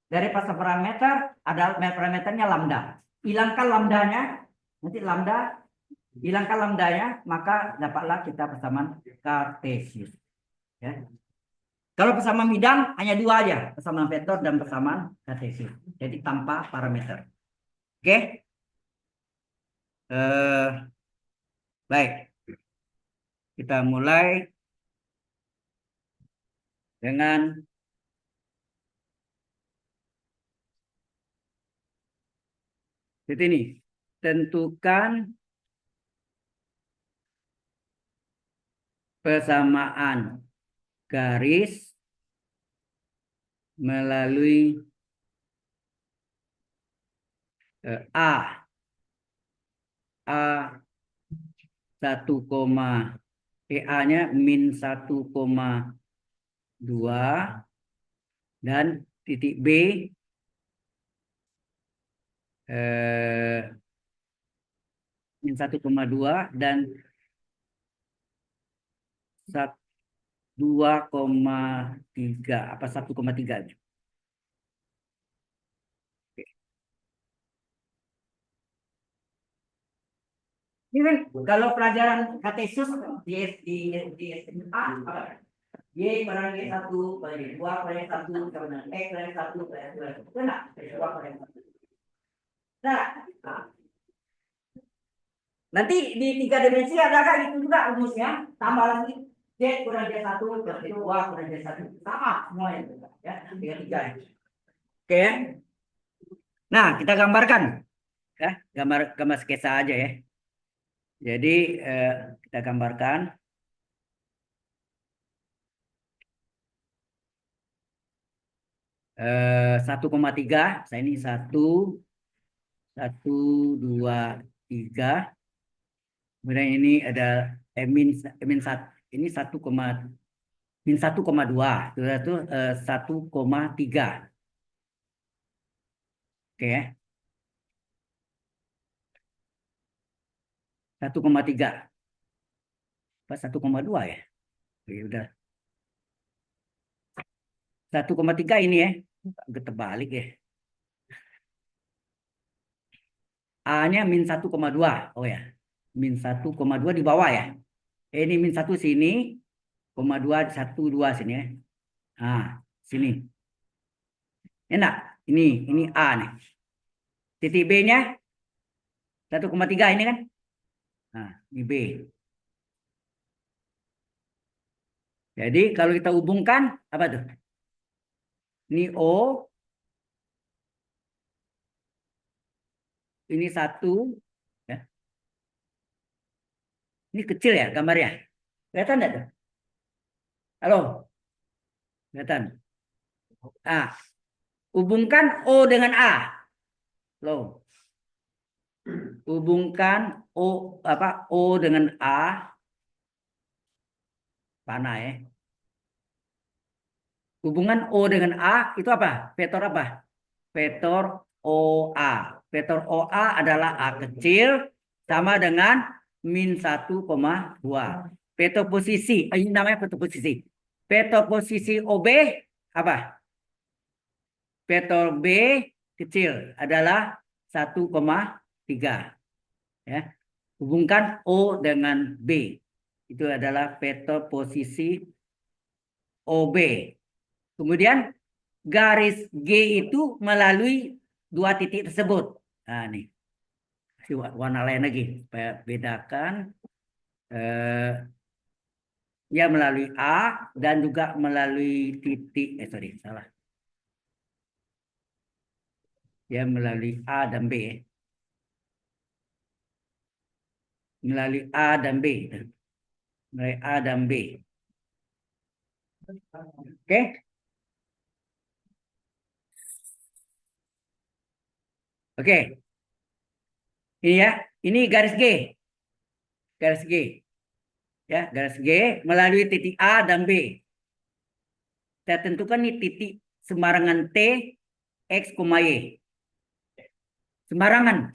Dari persamaan parameter ada parameternya lambda. Hilangkan lambdanya, nanti hilangkan lambdanya, maka dapatlah kita persamaan Cartesius. Ya. Kalau persamaan bidang hanya 2 aja, persamaan vektor dan persamaan Cartesius. Jadi tanpa parameter. Oke? Baik. Kita mulai dengan ini. Tentukan persamaan garis melalui A 1, A-nya min 1,2 dan titik B min 1,2 dan 2,3 apa 1,3. Ini kan kalau pelajaran Cartesius di SMA apa? Y kurang Y1 kurang Y2 kurang Y1 kurang X kurang Y1 kurang Y2. Benar? Y2 kurang Y1. Nah, nanti di 3 dimensi ada kan itu juga rumusnya. Tambah lagi Z kurang Y1 kurang Y2 kurang Y1. Sama semuanya ya. 3 Oke. Nah, kita gambarkan. Ya, gambar sketsa aja ya. Jadi kita gambarkan 1,3. Saya ini 1, 2, 3. Kemudian ini ada min 1. Ini 1,2. Itu 1,3. Oke ya. 1,3. Apa 1,2 ya? Oke, udah. 1,3 ini ya. Agak terbalik ya. A-nya min 1,2. Oh ya. Min 1,2 di bawah ya. Ini min 1 sini. 0,2 1 2 sini ya. Nah, sini. Enak. Ini A nih. Titik B-nya 1,3 ini kan. Nah, ini B. Jadi kalau kita hubungkan apa tuh? Ini O. Ini 1. Ya. Ini kecil ya gambarnya. Kelihatan enggak tuh? Halo? Kelihatan? Ah, hubungkan O dengan A. Loh. Hubungkan O dengan A. Panah ya. Hubungan O dengan A itu apa? Vektor apa? Vektor OA. Vektor OA adalah A kecil sama dengan min 1,2. Vektor posisi, ini namanya vektor posisi. Vektor posisi OB apa? Vektor B kecil adalah 1,3. Ya. Hubungkan O dengan B. Itu adalah vektor posisi OB. Kemudian garis G itu melalui dua titik tersebut. Nah, nih. Kasih warna lain lagi supaya bedakan. Ya melalui A dan juga melalui titik. Sorry, salah. Ya melalui A dan B. Melalui A dan B. Melalui A dan B. Oke. Oke. Ini ya. Ini garis G. Garis G. Ya, garis G melalui titik A dan B. Kita tentukan nih titik sembarangan T, X, Y. Sembarangan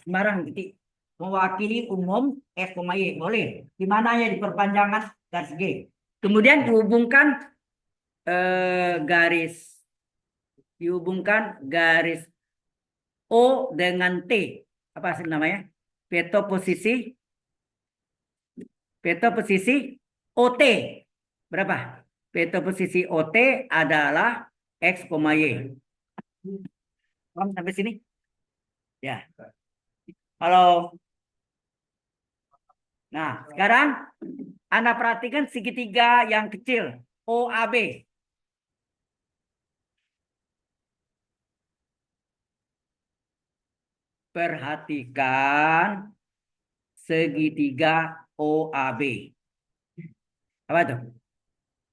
titik. Mewakili umum X, Y. Boleh. Di mana ya di perpanjangan garis G. Kemudian dihubungkan garis O dengan T. Apa sih namanya? Vektor posisi OT. Berapa? Vektor posisi OT adalah X, Y. Paham sampai sini? Ya. Halo. Nah, sekarang Anda perhatikan segitiga yang kecil. OAB. Perhatikan segitiga OAB. Apa itu?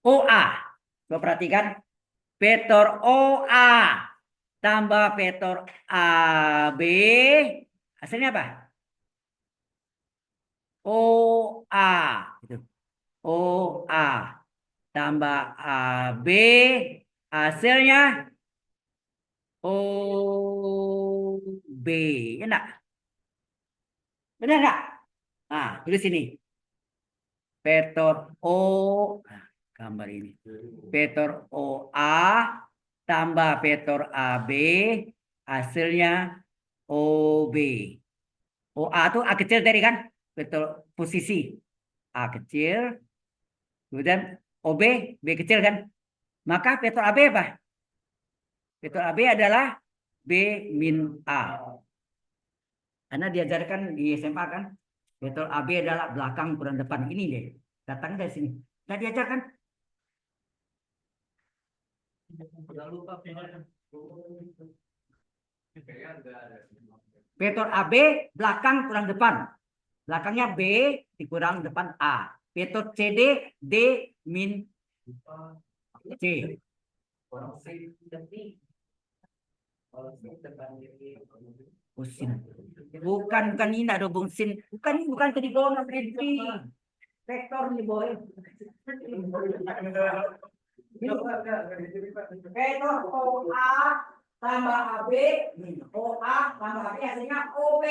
OA. Coba perhatikan. Vektor OA tambah vektor AB. Hasilnya apa? OA. Gitu. OA tambah AB. Hasilnya OB. Enak? Benar nggak? Nah, tulis sini. Vektor O. Nah, gambar ini. Vektor OA tambah vektor AB. Hasilnya OB. OA itu A kecil tadi kan? Vektor posisi. A kecil. Kemudian OB, B kecil kan? Maka vektor AB apa? Vektor AB adalah B min A. Karena diajarkan di SMA kan? Vektor AB adalah belakang kurang depan. Ini deh. Datang dari sini. Kita diajarkan. Vektor AB belakang kurang depan. Belakangnya B dikurang depan A. Vektor CD D min C. Sin. Bukan ini ada hubung sin. Bukan trigonometri. Vektor nih boy. Vektor OA tambah AB, OA tambah AB hasilnya OB.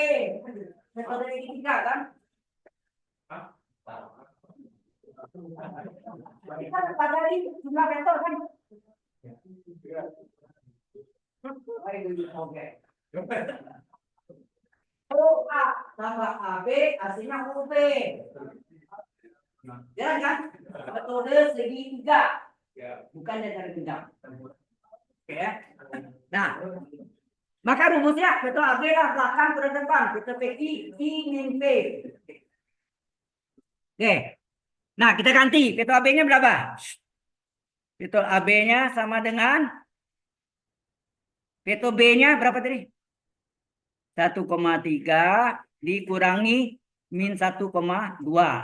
Vektor dari tiga kan? Kita pelajari jumlah vektor kan? Oke. OA tambah AB hasilnya OB. Jalan kan? Metode segitiga. Bukan dari bidang. Oke ya. Nah, maka rumusnya veto AB lah belakang ke depan. Veto PI I min P. Oke. Nah, kita ganti. Veto AB-nya berapa? Veto AB-nya sama dengan veto B-nya berapa tadi? 1,3 dikurangi min 1,2.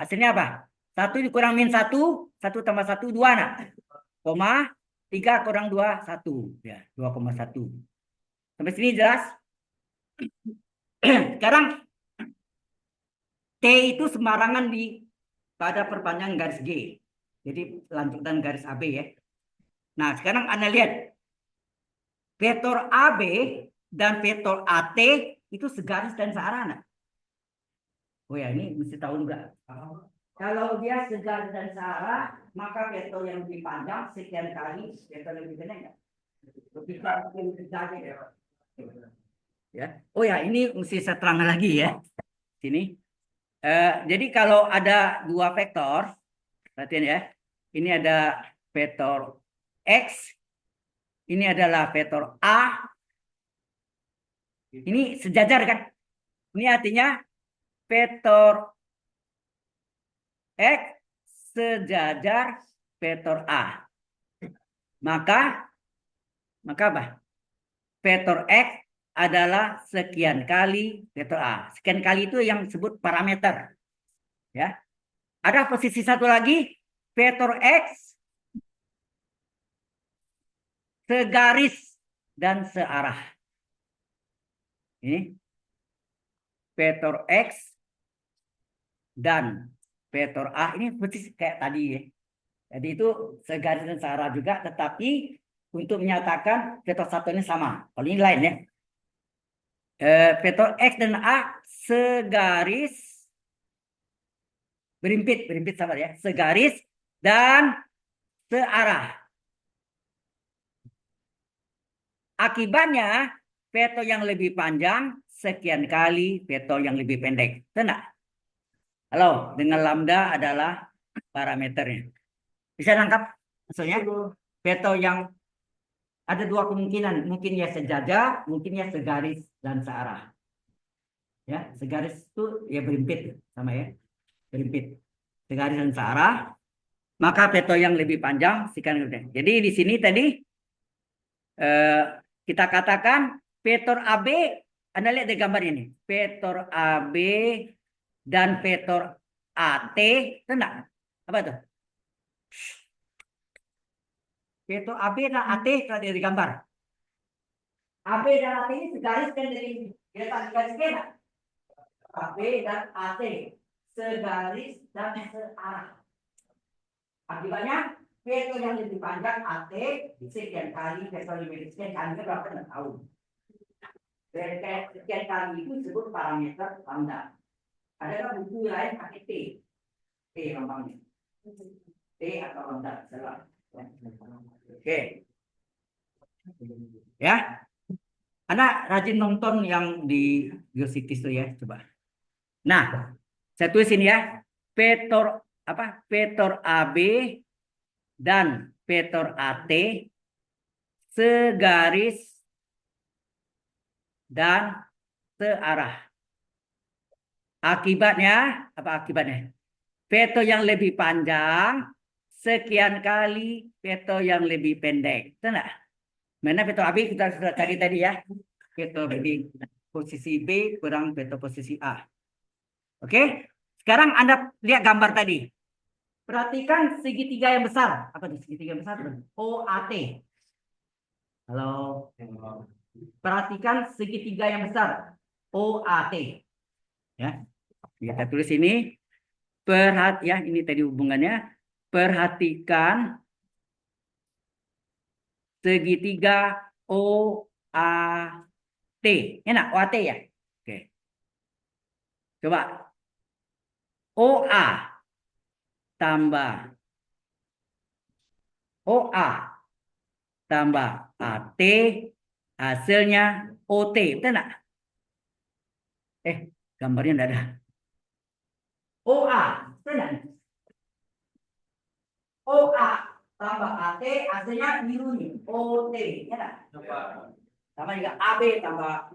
Hasilnya apa? 1 dikurang min 1, 1 tambah 1, 2. Nah. Koma, 3 kurang 2, 1. Ya, 2,1. Sampai sini jelas? Sekarang T itu sembarangan pada perpanjangan garis G. Jadi lanjutan garis AB ya. Nah, sekarang Anda lihat. Vektor AB dan vektor AT itu segaris dan searah. Nah. Oh ya, ini mesti tahu juga. Kalau dia segaris dan searah, maka vektor yang lebih panjang sekian kali vektor lebih pendek. Lebih panjang ya. Oh ya, ini mesti saya terangkan lagi ya. Sini. Jadi kalau ada dua vektor, perhatian ya. Ini ada vektor X, ini adalah vektor A. Ini sejajar kan? Ini artinya vektor X sejajar vektor A. Maka apa? Vektor X adalah sekian kali vektor A. Sekian kali itu yang disebut parameter. Ya. Ada posisi satu lagi, vektor X segaris dan searah. Ini vektor X dan vektor A ini persis kayak tadi ya. Jadi itu segaris dan searah juga, tetapi untuk menyatakan vektor satu ini sama. Kalau ini lain ya. Vektor X dan A segaris berimpit sama ya, segaris dan searah. Akibatnya vektor yang lebih panjang sekian kali vektor yang lebih pendek. Benar? Halo, dengan lambda adalah parameternya. Bisa nangkap maksudnya? Vektor yang ada dua kemungkinan, mungkin ya sejajar, mungkin ya segaris dan searah. Ya, segaris itu ya berimpit sama ya, berimpit. Segaris dan searah, maka vektor yang lebih panjang sekian kali. Jadi di sini tadi kita katakan vektor AB, Anda lihat di gambar ini, vektor AB dan vektor AT, tenang. Apa itu? Vektor AB dan AT telah di gambar. AB dan AT ini segaris kan dari garis kena. AB dan AT segaris dan searah. Akibatnya vektor yang lebih panjang AT sekian kali vektor yang lebih sekian kali berapa nggak tahu. Sekian kali itu disebut parameter lambda. Adakah buku lain pakai T? T lambangnya. T atau lambda salah. Oke. Ya. Anda rajin nonton yang di Geocities itu ya, coba. Nah, saya tulis ini ya. Vektor apa? Vektor AB dan vektor AT segaris dan searah. Akibatnya apa akibatnya? Vektor yang lebih panjang sekian kali vektor yang lebih pendek. Benar? Mana vektor AB kita sudah cari tadi ya. Vektor B posisi B kurang vektor posisi A. Oke? Sekarang Anda lihat gambar tadi. Perhatikan segitiga yang besar. Apa itu segitiga yang besar? OAT. Halo. Perhatikan segitiga yang besar. OAT. Ya. Kita tulis ini. Ya, ini tadi hubungannya. Perhatikan segitiga OAT. Enak OAT ya? Oke. Coba. OA tambah OA tambah AT hasilnya OT, betul nggak? Gambarnya nggak ada. OA, betul nggak? OA tambah AT hasilnya biru nih, OT, ya nggak? Sama juga AB tambah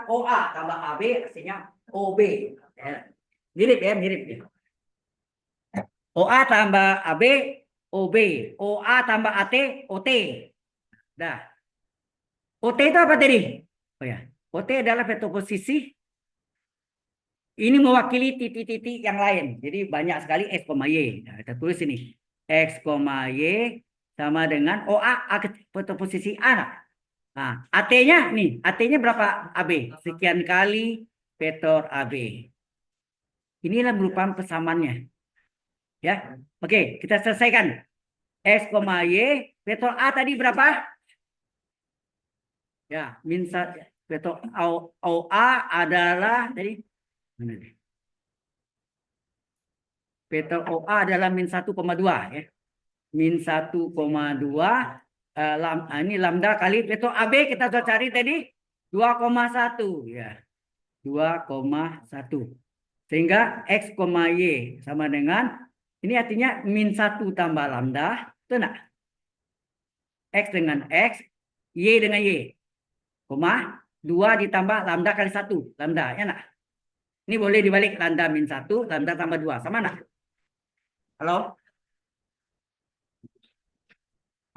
OA tambah AB hasilnya OB. Ya. Mirip ya, mirip ya. OA tambah AB OB, OA tambah AT OT. Dah. OT itu apa tadi? Oh ya, OT adalah vektor posisi. Ini mewakili titik-titik yang lain. Jadi banyak sekali X, Y. Nah, kita tulis ini. X, Y sama dengan OA, vektor posisi A. Nah, AT-nya nih, AT-nya berapa AB? Sekian kali vektor AB. Inilah merupakan persamaannya. Ya, oke, kita selesaikan. X, Y, vektor A tadi berapa? Ya, min vektor OA adalah tadi vektor OA adalah min 1,2 ya. Min 1,2 ini lambda kali vektor AB kita sudah cari tadi 2,1 ya. 2,1. Sehingga X, Y sama dengan ini artinya min 1 tambah lambda, itu enggak? X dengan X, Y dengan Y. 2 ditambah lambda kali 1. Lambda, ya enggak? Ini boleh dibalik lambda min 1, lambda tambah 2. Sama enggak? Halo?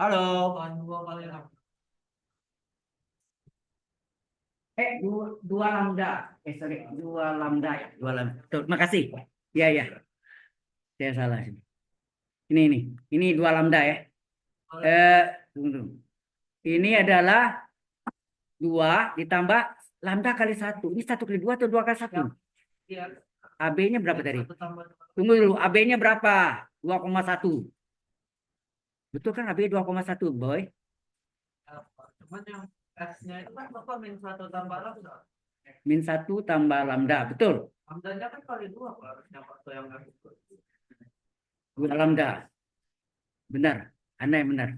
Halo? 2 lambda. Sorry, 2 lambda ya. 2 lambda. Terima kasih. Ya, ya. Saya salah. Ini 2 lambda ya. Tunggu. Ini adalah 2 ditambah lambda kali 1. Ini 1 kali 2 atau 2 kali 1? AB-nya berapa tadi? Tunggu dulu, AB-nya berapa? 2,1. Betul kan AB 2,1, boy? Cuman yang X-nya itu kan Bapak min 1 tambah lambda. Min 1 tambah lambda, betul. Lambdanya kan kali 2 Pak, harusnya waktu yang X itu. 2 lambda. Benar, Anda yang benar.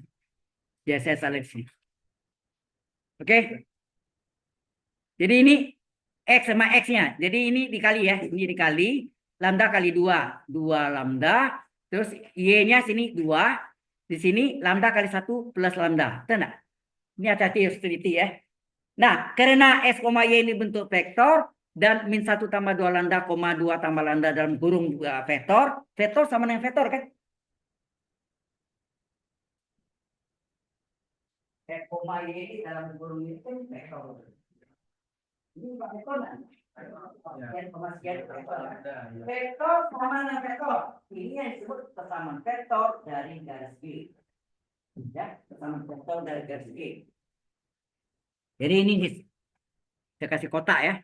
Ya, saya seleksi. Oke. Jadi ini X sama X-nya. Jadi ini dikali ya. Ini dikali. Lambda kali 2. 2 lambda. Terus Y-nya sini 2. Di sini lambda kali 1 plus lambda. Betul enggak? Ini hati-hati harus teliti ya. Nah, karena X, Y ini bentuk vektor. Dan min 1 tambah 2 lambda, 2 tambah lambda dalam kurung vektor. Vektor sama dengan vektor kan? X, Y ini dalam kurung itu kan vektor. Ini Pak vektor kan? Vektor sama dengan vektor. Ini yang disebut persamaan vektor dari garis G. Ya, persamaan vektor dari garis G. Jadi ini saya kasih kotak ya.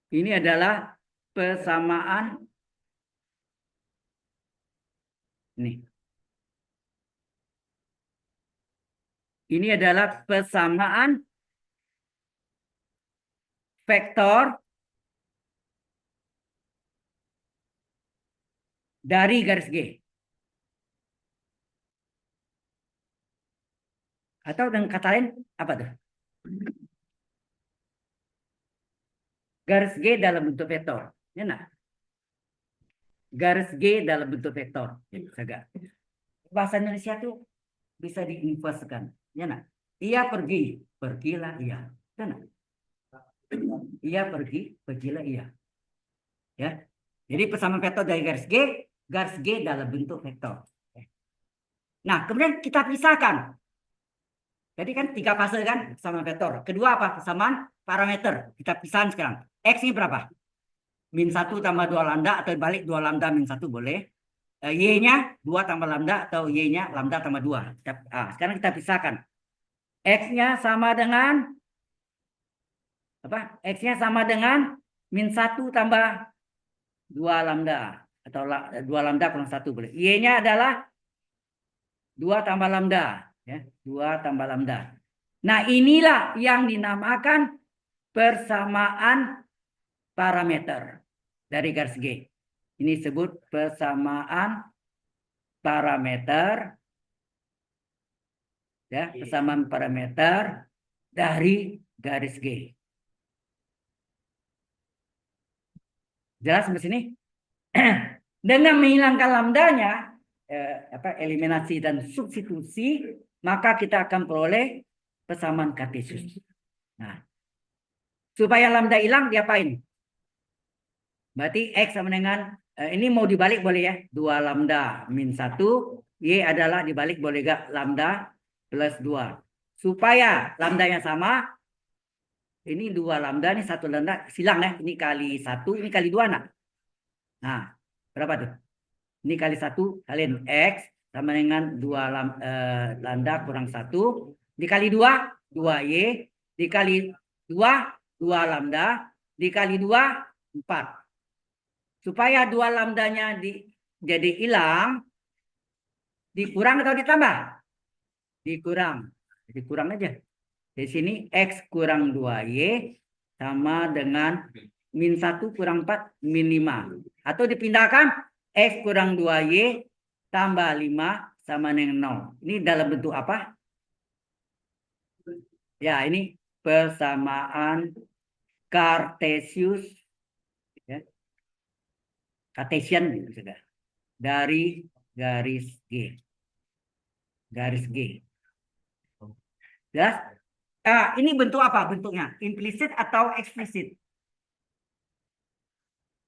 Ini adalah persamaan ini. Ini adalah persamaan vektor dari garis G. Atau dengan kata lain apa tuh? Garis G dalam bentuk vektor. Ya nah. Garis G dalam bentuk vektor. Ya, bahasa Indonesia tuh bisa diinverskan. Ya nah. Ia pergi, pergilah ia. Ya nah. Ia pergi, pergilah ia. Ya. Jadi persamaan vektor dari garis G dalam bentuk vektor. Nah, kemudian kita pisahkan. Jadi kan 3 fase kan persamaan vektor. Kedua apa? Persamaan parameter. Kita pisahan sekarang. X ini berapa? Min 1 tambah 2 lambda atau balik 2 lambda min 1 boleh. Y-nya 2 tambah lambda atau Y-nya lambda tambah 2. Sekarang kita pisahkan. X-nya sama dengan apa? X-nya sama dengan min 1 tambah 2 lambda atau 2 lambda kurang 1 boleh. Y-nya adalah 2 tambah lambda. Ya, 2 tambah lambda. Nah, inilah yang dinamakan persamaan parameter dari garis G. Ini disebut persamaan parameter. Ya, persamaan parameter dari garis G. Jelas sampai sini? Dengan menghilangkan lambdanya, eliminasi dan substitusi, maka kita akan peroleh persamaan kartesius. Nah, supaya lambda hilang, diapain? Berarti X sama dengan, ini mau dibalik boleh ya, 2 lambda min 1, Y adalah dibalik boleh gak lambda plus 2. Supaya lambdanya sama, ini 2 lambda, ini 1 lambda, silang ya, ini kali 1, ini kali 2 nak. Nah, berapa tuh? Ini kali 1 kalian X sama dengan 2 lambda kurang 1. Dikali 2, 2Y. Dikali 2, 2 lambda. Dikali 2, 4. Supaya 2 lambdanya jadi hilang, dikurang atau ditambah? Dikurang. Jadi kurang aja. Di sini X kurang 2Y sama dengan min 1 kurang 4, min 5. Atau dipindahkan X kurang 2Y tambah 5 sama dengan 0. Ini dalam bentuk apa? Ya, ini persamaan Kartesius. Ya. Cartesian sudah. Dari garis G. Garis G. Jelas? Ini bentuk apa bentuknya? Implisit atau eksplisit?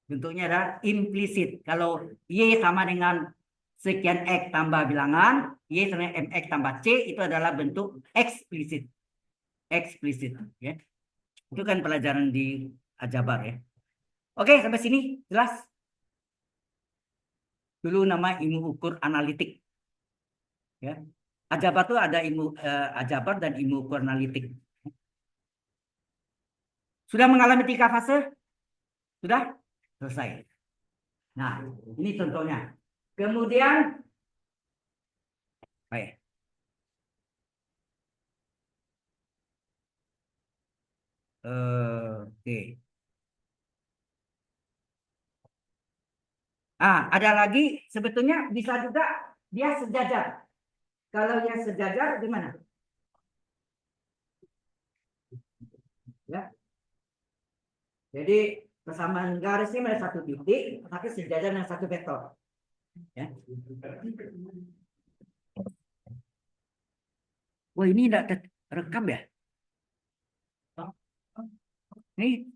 Bentuknya adalah implisit. Kalau Y sama dengan sekian X tambah bilangan, Y sama dengan MX tambah C, itu adalah bentuk eksplisit. Eksplisit. Ya. Itu kan pelajaran di aljabar ya. Oke, sampai sini jelas? Dulu nama ilmu ukur analitik. Ya. Aljabar itu ada ilmu aljabar dan ilmu ukur analitik. Sudah mengalami 3 fase? Sudah? Selesai. Nah, ini contohnya. Kemudian, baik. Oke. Ada lagi sebetulnya bisa juga dia sejajar. Kalau dia sejajar gimana? Ya. Jadi persamaan garis ini ada 1 titik, tapi sejajar dengan 1 vektor. Ya. Wah, ini tidak terekam ya? Ini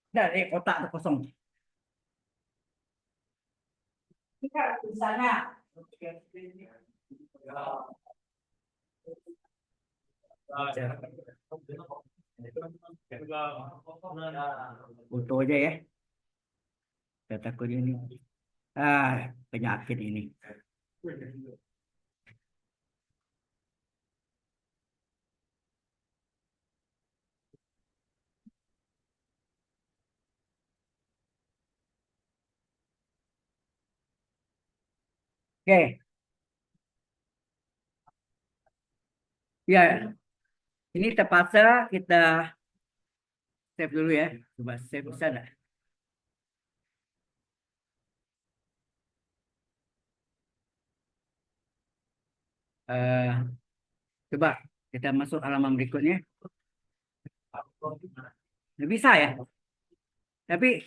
dari kotak atau kosong. Jika misalnya foto aja ya. Saya takut ini. Penyakit ini. Oke. Ya, ini terpaksa kita save dulu ya. Coba save bisa enggak? Coba kita masuk halaman berikutnya. Nggak bisa ya. Tapi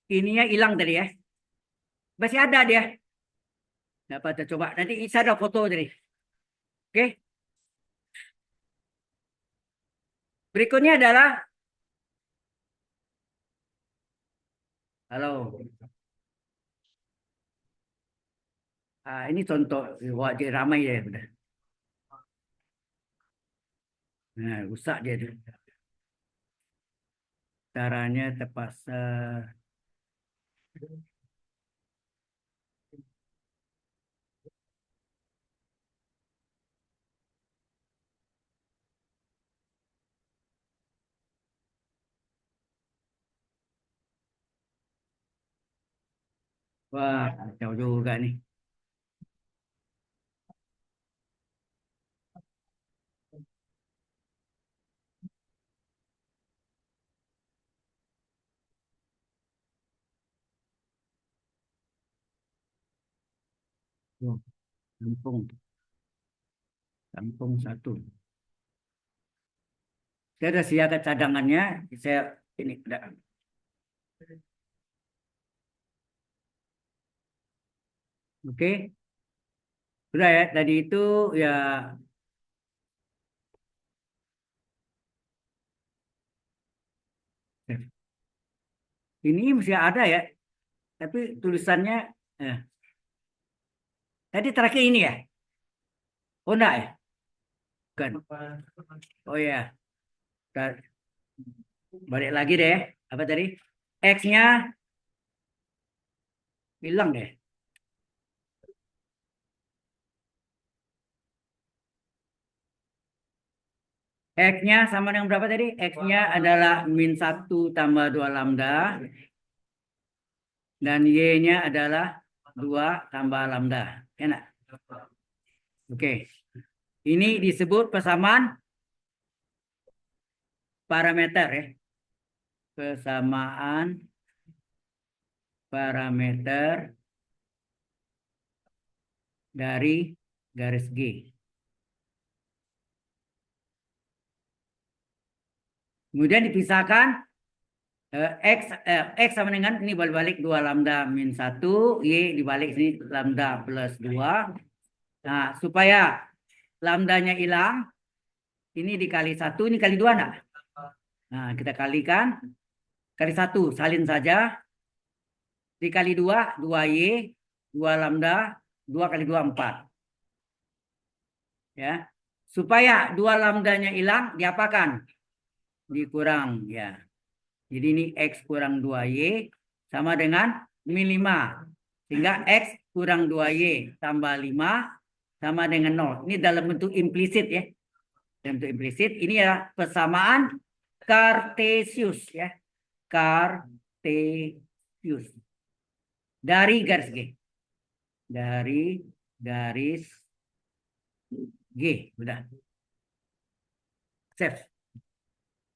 ininya hilang tadi ya. Masih ada dia. Dapat coba. Nanti saya ada foto tadi. Oke. Berikutnya adalah halo. Ini contoh wajah ramai ya udah. Nah, rusak dia tuh. Caranya terpaksa. Wah, kacau juga nih. Tuh, Lampung. Lampung 1. Saya ada siaga cadangannya. Saya ini ada. Oke. Sudah ya. Tadi itu ya. Ini masih ada ya. Tapi tulisannya. eh, Tadi terakhir ini ya. Oh enggak ya. Bukan. Oh ya. Balik lagi deh. Apa tadi? X-nya bilang deh. X-nya sama dengan berapa tadi? X-nya adalah min 1 tambah 2 lambda. Dan Y-nya adalah 2 tambah lambda. Enak. Oke. Ini disebut persamaan parameter ya. Persamaan parameter dari garis G. Kemudian dipisahkan X sama dengan ini balik-balik 2 lambda min 1, Y dibalik sini lambda plus 2. Nah, supaya lambdanya hilang, ini dikali 1, ini kali 2 enggak? Nah, kita kalikan. Kali 1, salin saja. Dikali 2, 2Y, 2 lambda, 2 kali 2, 4. Ya. Supaya 2 lambdanya hilang, diapakan? Dikurang, ya. Jadi ini X kurang 2Y sama dengan min 5. Sehingga X kurang 2Y tambah 5 sama dengan 0. Ini dalam bentuk implisit ya. Dalam bentuk implisit. Ini adalah persamaan Cartesius ya. Cartesius. Dari garis G. Dari garis G. Udah. Save.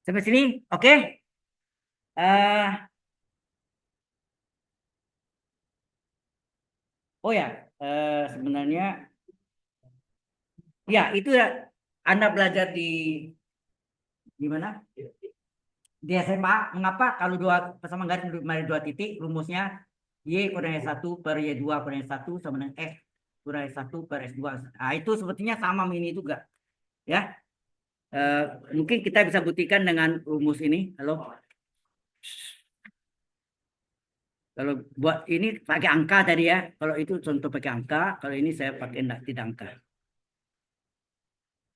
Sampai sini, oke? Oh ya, sebenarnya ya itu ya Anda belajar di mana? Di SMA. Mengapa kalau dua persamaan garis dari 2 titik rumusnya Y kurang Y1 per Y2 kurang Y1 sama dengan X kurang Y1 per S2. Nah, itu sebetulnya sama ini juga. Ya. Mungkin kita bisa buktikan dengan rumus ini. Halo. Kalau buat ini pakai angka tadi ya. Kalau itu contoh pakai angka. Kalau ini saya pakai tidak angka.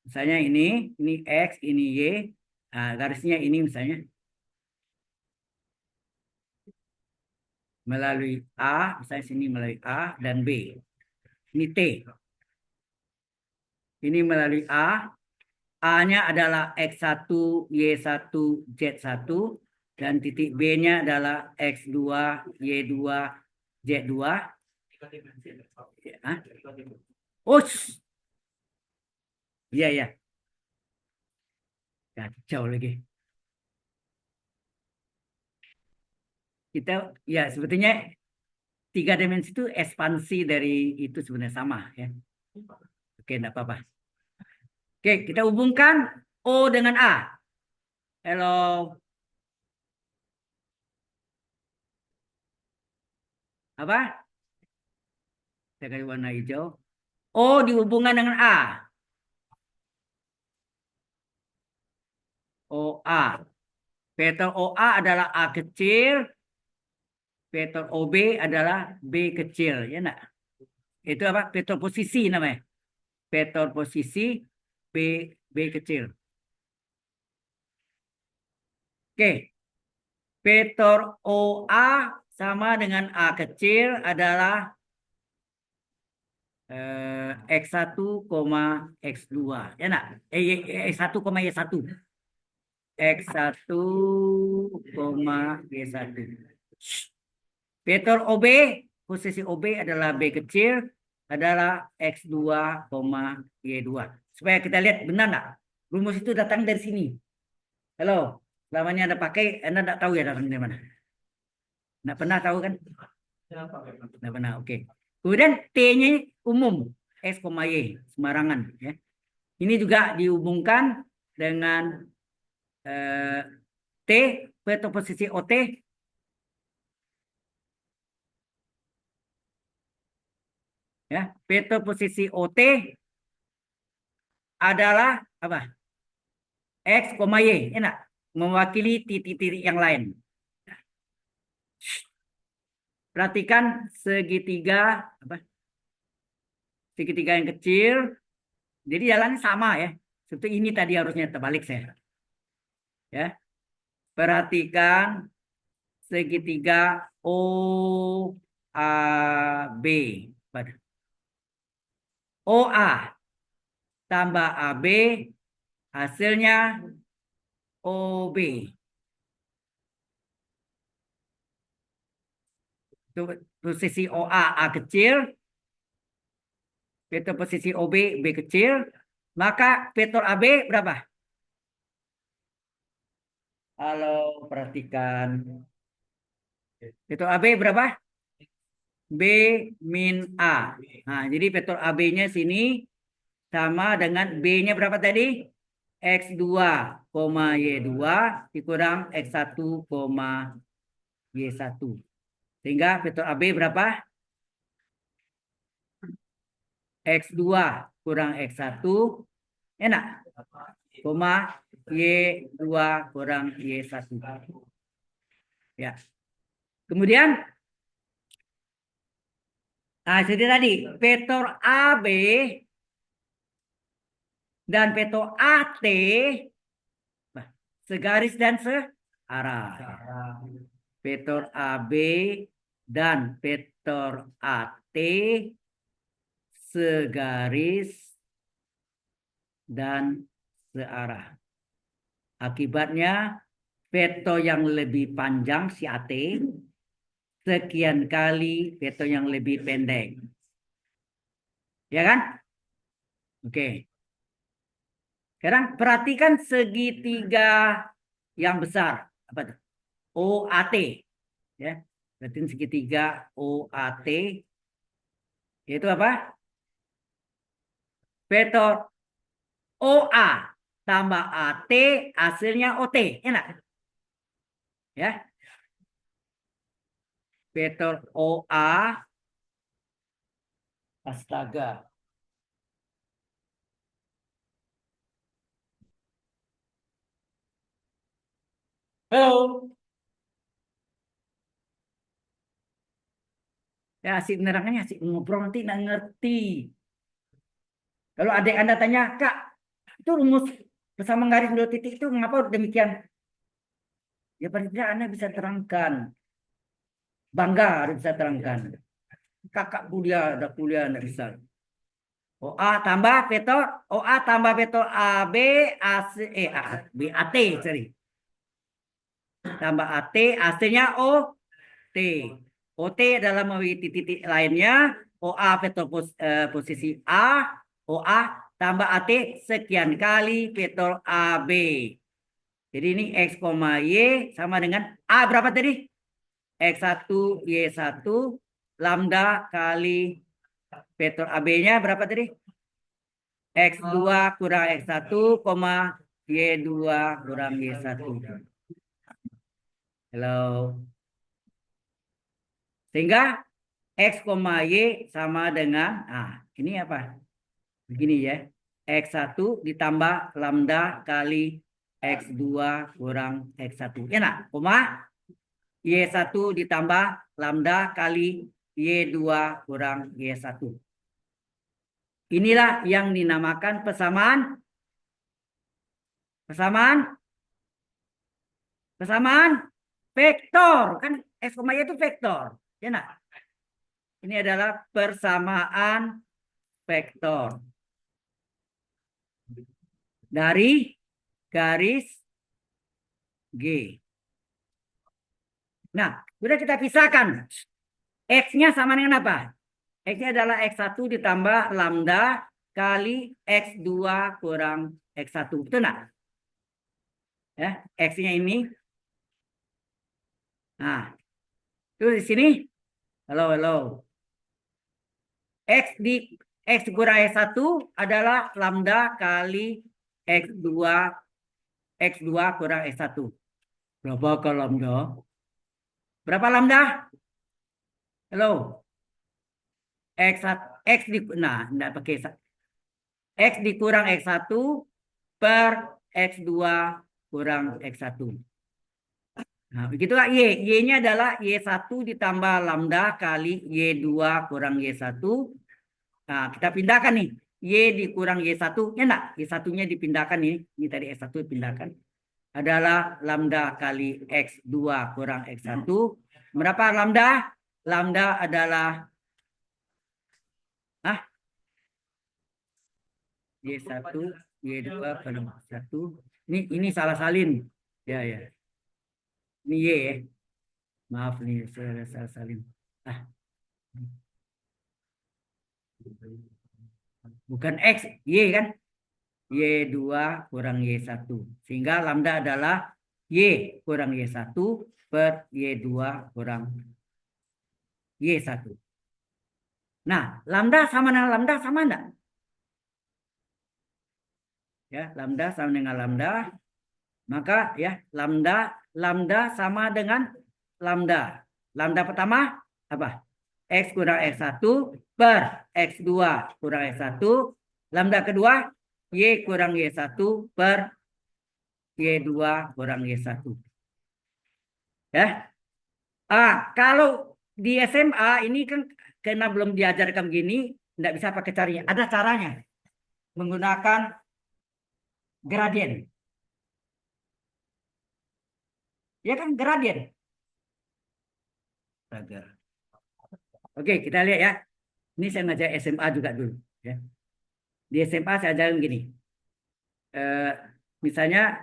Misalnya ini X, ini Y. Nah, garisnya ini misalnya. Melalui A, misalnya sini melalui A dan B. Ini T. Ini melalui A. A-nya adalah X1, Y1, Z1. Dan titik B-nya adalah X2, Y2, Z2. Ya. Oh, iya, ya. Kacau lagi. Kita, ya sebetulnya 3 dimensi itu ekspansi dari itu sebenarnya sama. Ya. Oke, enggak apa-apa. Oke, kita hubungkan O dengan A. Halo. Apa? Saya kasih warna hijau. O dihubungkan dengan A. OA. Vektor OA adalah A kecil. Vektor OB adalah B kecil. Ya enggak? Itu apa? Vektor posisi namanya. Vektor posisi B kecil. Oke. Vektor OA sama dengan A kecil adalah X1, X2. Ya enggak? X1, Y1. X1, Y1. Vektor OB, posisi OB adalah B kecil, adalah X2, Y2. Supaya kita lihat benar nggak? Rumus itu datang dari sini. Halo, selama ini Anda pakai, Anda nggak tahu ya datang dari mana? Nggak pernah tahu kan? Nggak pernah, oke. Kemudian T-nya umum, X, Y, sembarangan. Ya. Ini juga dihubungkan dengan T, vektor posisi OT. Ya, vektor posisi OT adalah apa? X, Y, enak, mewakili titik-titik yang lain. Perhatikan segitiga apa? Segitiga yang kecil. Jadi jalannya sama ya. Seperti ini tadi harusnya terbalik saya. Ya. Perhatikan segitiga OAB. OA tambah AB hasilnya OB. Itu posisi OA A kecil, vektor posisi OB B kecil, maka vektor AB berapa? Halo, perhatikan. Vektor AB berapa? B min A. Nah, jadi vektor AB-nya sini sama dengan B-nya berapa tadi? X2, Y2 dikurang X1, Y1. Sehingga vektor AB berapa? X2 kurang X1. Enak. Koma Y2 kurang Y1. Ya. Kemudian, nah seperti tadi, vektor AB dan vektor AT segaris dan searah. Vektor AB dan vektor AT segaris dan searah. Akibatnya vektor yang lebih panjang si AT sekian kali vektor yang lebih pendek. Ya kan? Oke. Sekarang perhatikan segitiga yang besar. Apa itu? OAT. Ya. Perhatikan segitiga OAT. Yaitu apa? Vektor OA tambah AT hasilnya OT. Enak. Ya. Vektor OA. Astaga. Halo. Ya asik menerangkannya, asik ngobrol nanti nggak ngerti. Kalau adik Anda tanya, Kak, itu rumus bersama garis dua titik itu mengapa demikian? Ya paling tidak Anda bisa terangkan. Bangga harus bisa terangkan. Kakak kuliah, ada kuliah nggak bisa. OA tambah vektor, OA tambah vektor AB, AC, BAT, sorry. Tambah AT, hasilnya OT. OT adalah mewakili titik lainnya. OA vektor posisi A, OA tambah AT sekian kali vektor AB. Jadi ini X, Y sama dengan A berapa tadi? X1, Y1, lambda kali vektor AB-nya berapa tadi? X2 kurang X1, Y2 kurang Y1. Halo. Sehingga X, Y sama dengan, nah ini apa? Begini ya. X1 ditambah lambda kali X2 kurang X1. Ya nak? Koma. Y1 ditambah lambda kali Y2 kurang Y1. Inilah yang dinamakan persamaan. Persamaan vektor. Kan X, Y itu vektor. Ya nak? Ini adalah persamaan vektor. Dari garis G. Nah, sudah kita pisahkan. X-nya sama dengan apa? X-nya adalah X1 ditambah lambda kali X2 kurang X1. Betul enggak? Ya, X-nya ini. Nah, itu di sini. Halo. X kurang X1 adalah lambda kali X2 X2 kurang X1. Berapa ke lambda? Berapa lambda? Halo? X enggak pakai X dikurang X1 per X2 kurang X1. Nah, begitu Kak, Y-nya adalah Y1 ditambah lambda kali Y2 kurang Y1. Nah, kita pindahkan nih. Y dikurang Y1, ya enggak? Y1-nya dipindahkan nih. Ini tadi X1 dipindahkan. Adalah lambda kali X2 kurang X1. Berapa lambda? Lambda adalah Y1, Y2 kurang Y1. Ini salah salin. Ya, ya. Ini Y ya. Maaf nih, saya salah salin. Bukan X, Y kan? Y2 kurang Y1. Sehingga lambda adalah Y kurang Y1 per Y2 kurang Y1. Nah, lambda sama dengan lambda sama enggak? Ya, lambda sama dengan lambda. Maka ya, lambda sama dengan lambda. Lambda pertama apa? X kurang X1 per X2 kurang X1. Lambda kedua Y kurang Y1 per Y2 kurang Y1. Ya. Kalau di SMA ini kan karena belum diajarkan begini, tidak bisa pakai caranya. Ada caranya. Menggunakan gradien. Ya kan gradien. Oke, kita lihat ya. Ini saya ngajar SMA juga dulu. Ya. Di SMA saya ajarin gini. Misalnya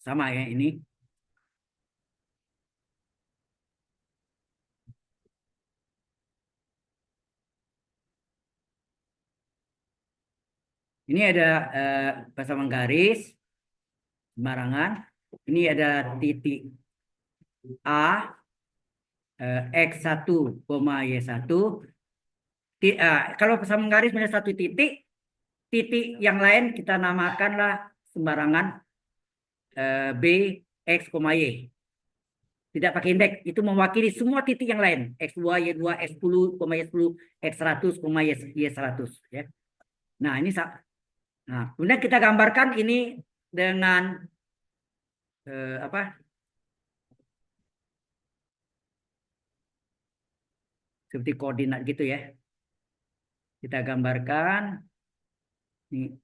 sama ya ini. Ini ada pasangan garis sembarangan. Ini ada titik A X1, Y1. Kalau pasangan garis punya satu titik, titik yang lain kita namakanlah sembarangan B, X, Y. Tidak pakai indeks, itu mewakili semua titik yang lain. X2, Y2, X10, Y10, X100, Y100. Ya. Nah, ini kemudian kita gambarkan ini dengan seperti koordinat gitu ya. Kita gambarkan ini.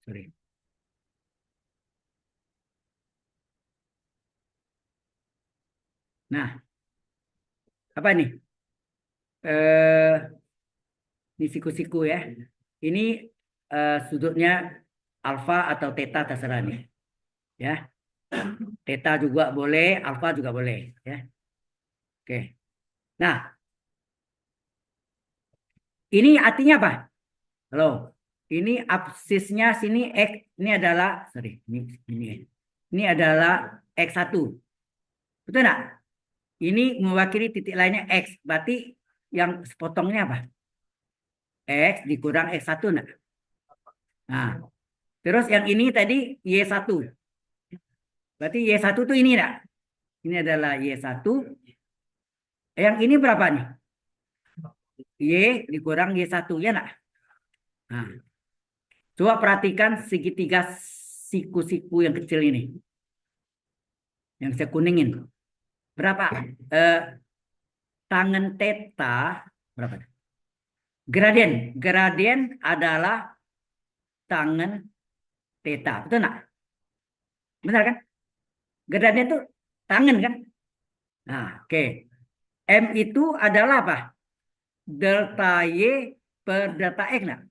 Sorry. Nah, apa nih? Ini siku-siku ya. Ini sudutnya alfa atau theta terserah nih. Ya. Theta juga boleh, alfa juga boleh ya. Oke. Nah, ini artinya apa? Halo. Ini absisnya sini X, ini adalah ini adalah X1. Betul enggak? Ini mewakili titik lainnya X. Berarti yang sepotongnya apa? X dikurang X1 enggak? Nah, terus yang ini tadi Y1. Berarti Y1 itu ini enggak? Ini adalah Y1. Yang ini berapa nih? Y dikurang Y1 ya enggak? Nah, coba perhatikan segitiga siku-siku yang kecil ini. Yang saya kuningin. Berapa? Tangen theta berapa? Gradien adalah tangen theta. Betul enggak? Benar kan? Gradien itu tangen kan? Nah, oke. M itu adalah apa? Delta Y per delta X. Nah.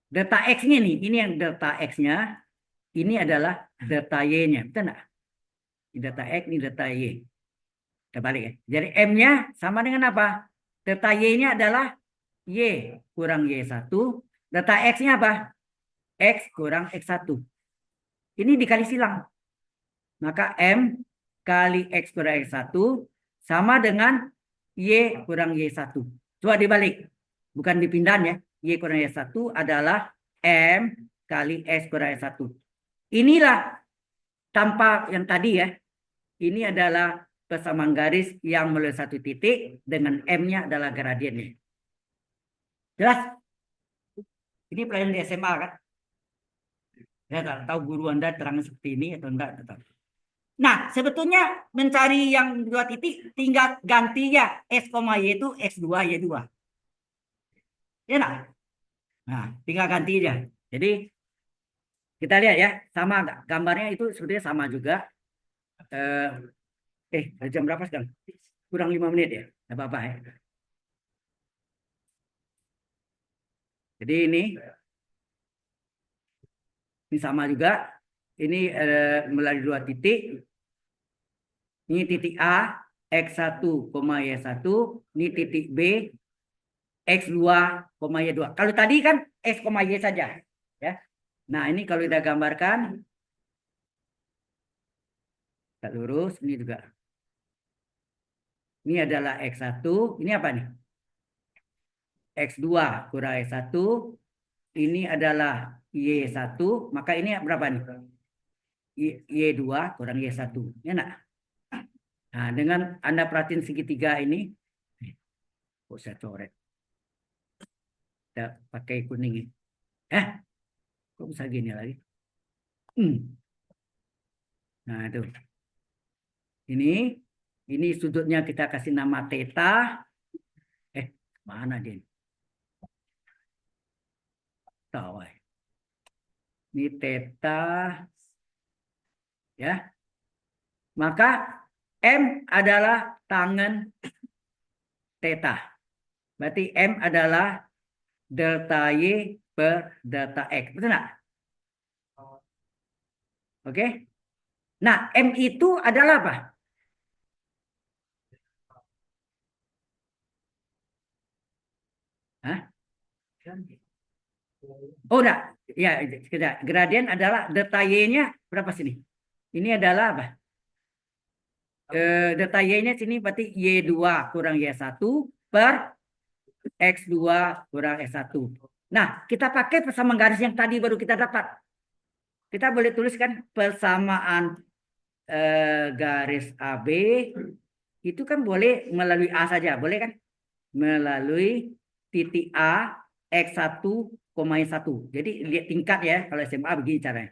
Delta X-nya nih. Ini yang delta X-nya. Ini adalah delta Y-nya. Betul enggak? Ini delta X, ini delta Y. Kita balik ya. Jadi M-nya sama dengan apa? Delta Y-nya adalah Y kurang Y1. Delta X-nya apa? X kurang X1. Ini dikali silang. Maka M kali X kurang X1 sama dengan Y kurang Y1. Coba dibalik. Bukan dipindahan ya. Y kurang Y1 adalah M kali X kurang S1. Inilah tanpa yang tadi ya. Ini adalah persamaan garis yang melalui satu titik dengan M-nya adalah gradiennya. Jelas? Ini pelajaran di SMA kan? Saya tak tahu guru Anda terang seperti ini atau enggak. Nah, sebetulnya mencari yang dua titik tinggal ganti ya X, Y itu X2, Y2. Ya nah? Nah, tinggal ganti aja. Jadi kita lihat ya, sama gambarnya itu sebetulnya sama juga. Jam berapa sekarang? Kurang 5 menit ya, nggak apa-apa ya. Jadi ini sama juga. Ini melalui dua titik. Ini titik A, X1, Y1. Ini titik B, X2, Y2. Kalau tadi kan X, Y saja. Ya. Nah, ini kalau kita gambarkan. Kita lurus, ini juga. Ini adalah X1. Ini apa nih? X2 kurang X1. Ini adalah Y1. Maka ini berapa nih? Y2 kurang Y1. Enak. Nah, dengan Anda perhatiin segitiga ini. Kok saya coret? Kita pakai kuning ini. Kok bisa gini lagi? Nah, itu. Ini sudutnya kita kasih nama theta. Mana dia? Tahu. Ini theta. Ya. Maka M adalah tangen theta. Berarti M adalah delta Y per delta X. Betul nggak? Oke. Nah, M itu adalah apa? Hah? Oh, enggak. Ya, gradien adalah delta Y-nya berapa sini? Ini adalah apa? Delta Y-nya sini berarti Y2 kurang Y1 per X2 kurang S1. Nah, kita pakai persamaan garis yang tadi baru kita dapat. Kita boleh tuliskan persamaan garis AB itu kan boleh melalui A saja, boleh kan? Melalui titik A X1, Y1. Jadi lihat tingkat ya, kalau SMA begini caranya.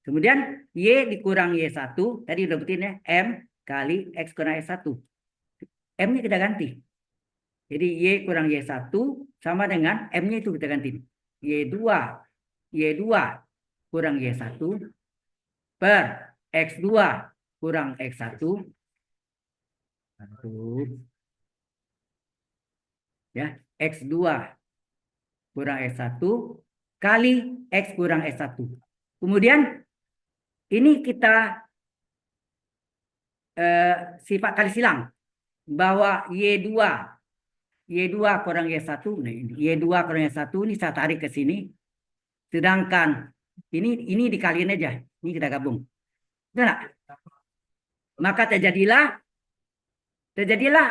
Kemudian Y dikurang Y1, tadi udah betul ya, M kali X kurang S1. M-nya kita ganti. Jadi Y kurang Y1 sama dengan M-nya itu kita ganti. Y2 kurang Y1 per X2 kurang X1. Ya, X2 kurang S1 kali X kurang S1. Kemudian ini kita sifat kali silang bahwa Y2 kurang Y1, nah Y2 kurang Y1 ini saya tarik ke sini. Sedangkan ini dikaliin aja. Ini kita gabung. Benar? Maka terjadilah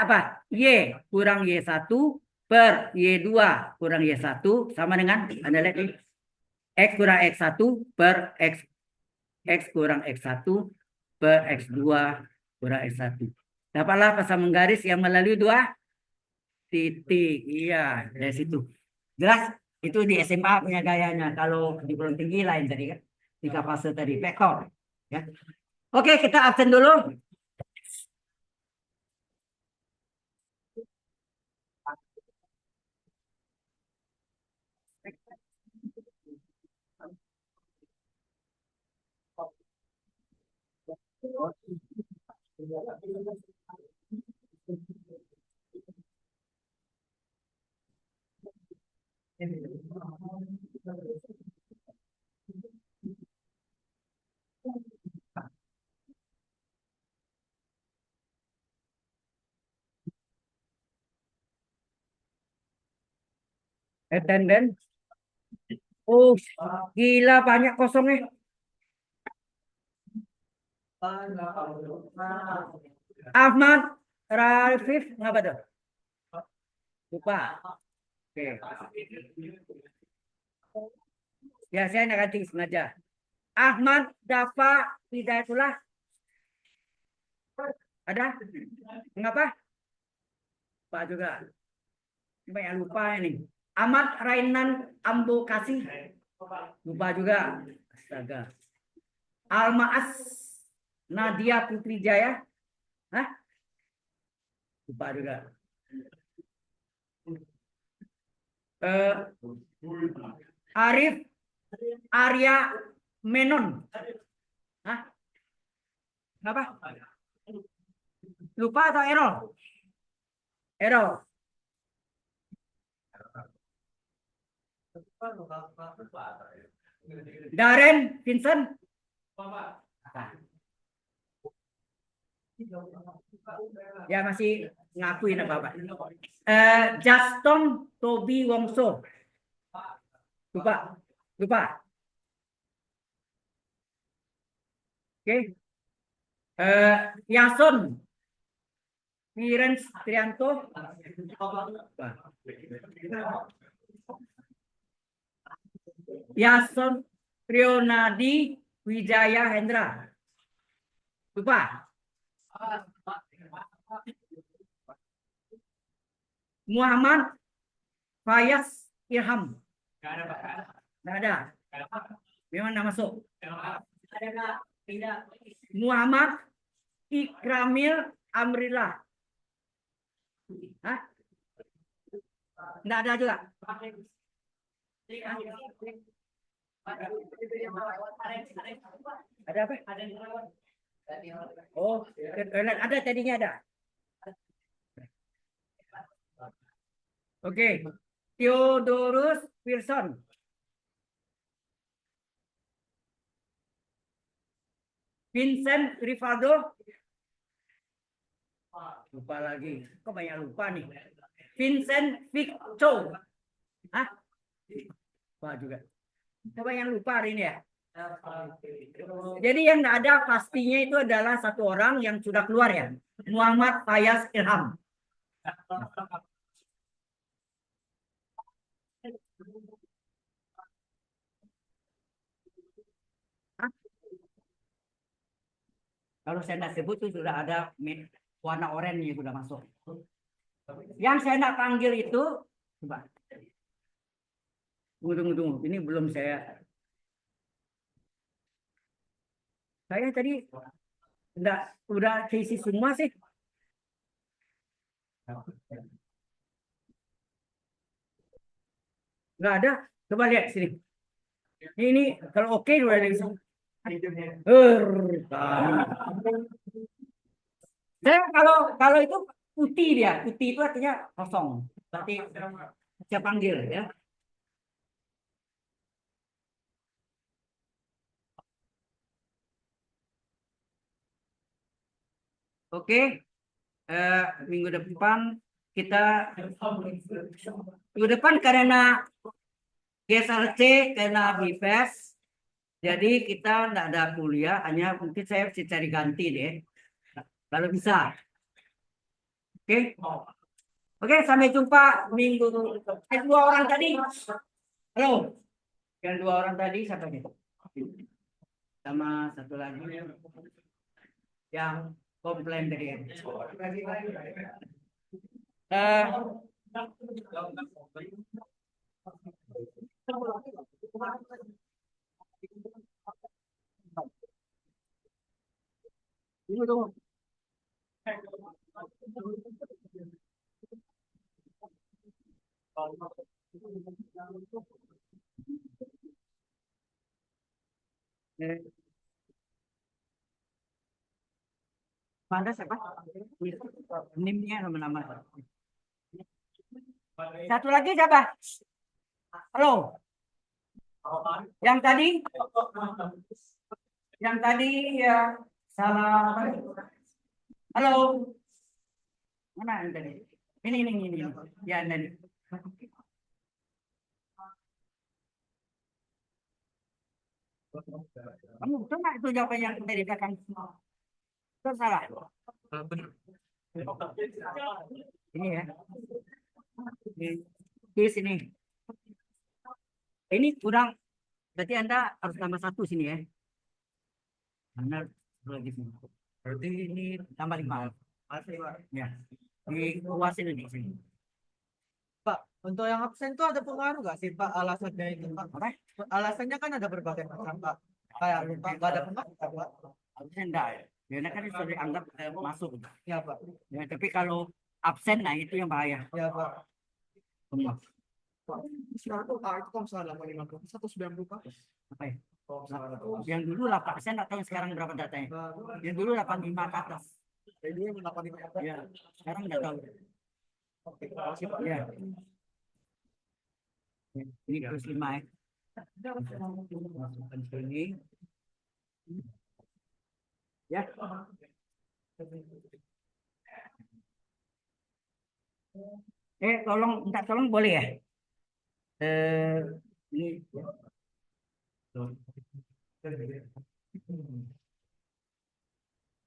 apa? Y kurang Y1 per Y2 kurang Y1 sama dengan Anda lihat ini. X kurang X1 per X kurang X1 per X2 kurang X1. Dapatlah persamaan garis yang melalui dua titik. Iya, dari situ. Jelas? Itu di SMA punya gayanya. Kalau di perguruan tinggi lain tadi kan. 3 fase tadi. Vektor. Ya. Oke, kita absen dulu. Attendance. Oh, gila banyak kosongnya. Ahmad Rafif ngapa tuh? Lupa. Oke. Ya, saya nak ganti sengaja. Ahmad Dafa Hidayatullah. Ada? Mengapa? Pak juga. Banyak lupa ini. Ahmad Rainan Ambo Kasih. Lupa juga. Astaga. Almaas Nadia Putri Jaya. Hah? Lupa juga. Arif Arya Menon. Hah? Kenapa? Lupa atau error? Error. Darren Vincent. Ya masih ngakuin apa-apa. Juston Tobi Wongso. Lupa. Lupa. Oke. Yason Wirens Trianto. Yason Trionadi Wijaya Hendra. Lupa. Muhammad Fayaz Ilham. Nggak ada. Memang nggak masuk. Muhammad Ikramil Amrillah. Hah? Nggak ada juga. Ada apa? Oh, ada tadinya ada. Oke. Theodorus Wilson. Vincent Rivaldo. Lupa lagi. Kok banyak lupa nih. Vincent Victo. Hah? Lupa juga. Kok banyak lupa hari ini ya. Jadi yang tidak ada pastinya itu adalah satu orang yang sudah keluar ya. Muhammad Fayaz Ilham. Hah? Kalau saya tidak sebut itu sudah ada warna oranye yang sudah masuk. Yang saya tidak panggil itu, coba. Tunggu. Ini belum saya. Saya tadi enggak udah keisi semua sih. Enggak ada. Coba lihat sini. Ini kalau oke udah ada di sini. Saya kalau itu putih dia, putih itu artinya kosong. Berarti saya panggil ya. Oke, minggu depan kita minggu depan karena GSLC karena BPS, jadi kita tidak ada kuliah, hanya mungkin saya harus cari ganti deh. Kalau bisa. Oke. Oke, sampai jumpa minggu. Dua orang tadi. Halo. Yang dua orang tadi siapa nih? Sama satu lagi yang komplain tadi. Tunggu. Mana siapa? Nimnya nama-nama. Satu lagi siapa? Halo. Yang tadi? Yang tadi ya salah. Halo. Mana yang tadi? Ini. Ya, ini. Kamu betul nggak itu jawaban yang tadi belakang? Betul salah? Ini ya. Di sini. Ini kurang, berarti Anda harus tambah 1 sini ya. Anda lagi sini. Berarti ini tambah 5. Masih, Pak. Ya. Di luas ini di sini. Pak, untuk yang absen tuh ada pengaruh nggak sih Pak alasannya itu Pak? Apa? Alasannya kan ada berbagai macam Pak. Kayak lupa nggak ada pengaruh kan, Pak? Harusnya enggak ya. Karena kan sudah dianggap masuk. Ya Pak. Ya, tapi kalau absen, nah itu yang bahaya. Ya Pak. Semua. Pak, sekarang tuh itu kalau misalnya 50 190 Pak. Apa ya? Kalau misalnya Yang dulu 8% atau yang sekarang berapa datanya? Yang dulu 85 ke atas. dari dulu 85 Ya, sekarang nggak tahu. Oke, terima kasih Pak. Ya. Ini plus 5 ya. Masukkan sini. Ya. Tolong, minta tolong boleh ya? Ini.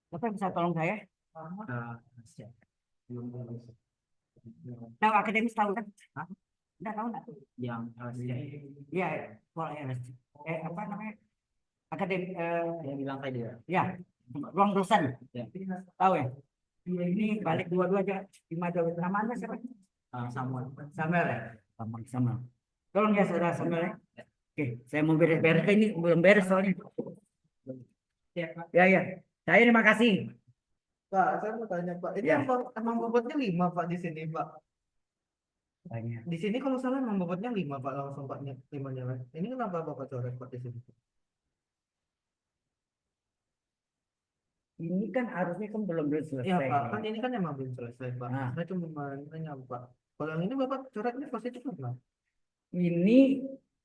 Bapak bisa tolong saya? Tahu akademis tahu kan? Enggak tahu enggak? Yang iya, boleh. Apa namanya? Akademi yang bilang tadi ya. Ya, ruang dosen. Tahu ya? Ini balik dua-dua aja. 5 namanya siapa? Samuel. Samuel ya? Samuel. Tolong ya saudara Samuel ya. Oke, saya mau beres-beres ini belum beres soalnya. Ya, ya. Saya terima kasih. Pak, saya mau tanya Pak. Ini Ya. emang bobotnya 5 Pak di sini Pak. Banyak. Di sini kalau salah emang bobotnya 5 Pak langsung Pak 5 nyala. Ini kenapa Bapak coret Pak di sini? Ini kan harusnya kan belum selesai. Iya Pak, kan ini kan emang belum selesai Pak. Nah. Saya cuma nanya Pak. Kalau yang ini Bapak coretnya positif kan? Ini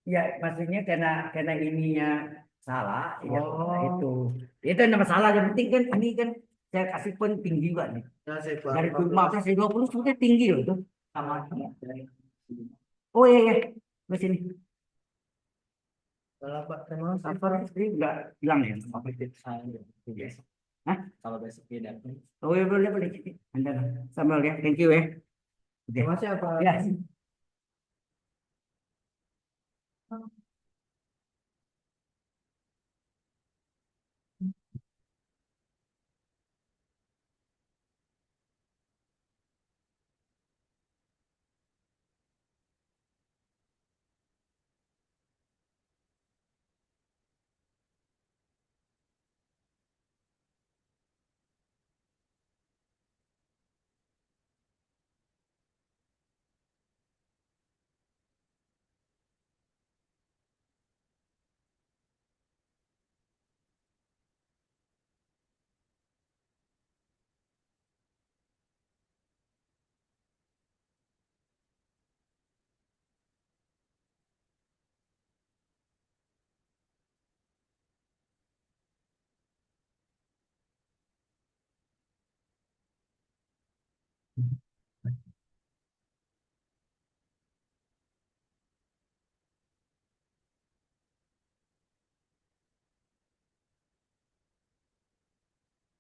ya maksudnya karena ininya salah ya Oh. itu nama salah yang penting kan ini kan saya kasih pun tinggi juga nih Ya, saya Pak. dari 15 ke 20 sudah tinggi loh itu sama. Oh iya ya ke sini Kalau Pak, terima kasih. apa tadi udah bilang ya Hah? Kalau besok dia datang. Oh iya boleh boleh Anda Samuel ya thank you ya. Terima kasih ya Pak. Ya.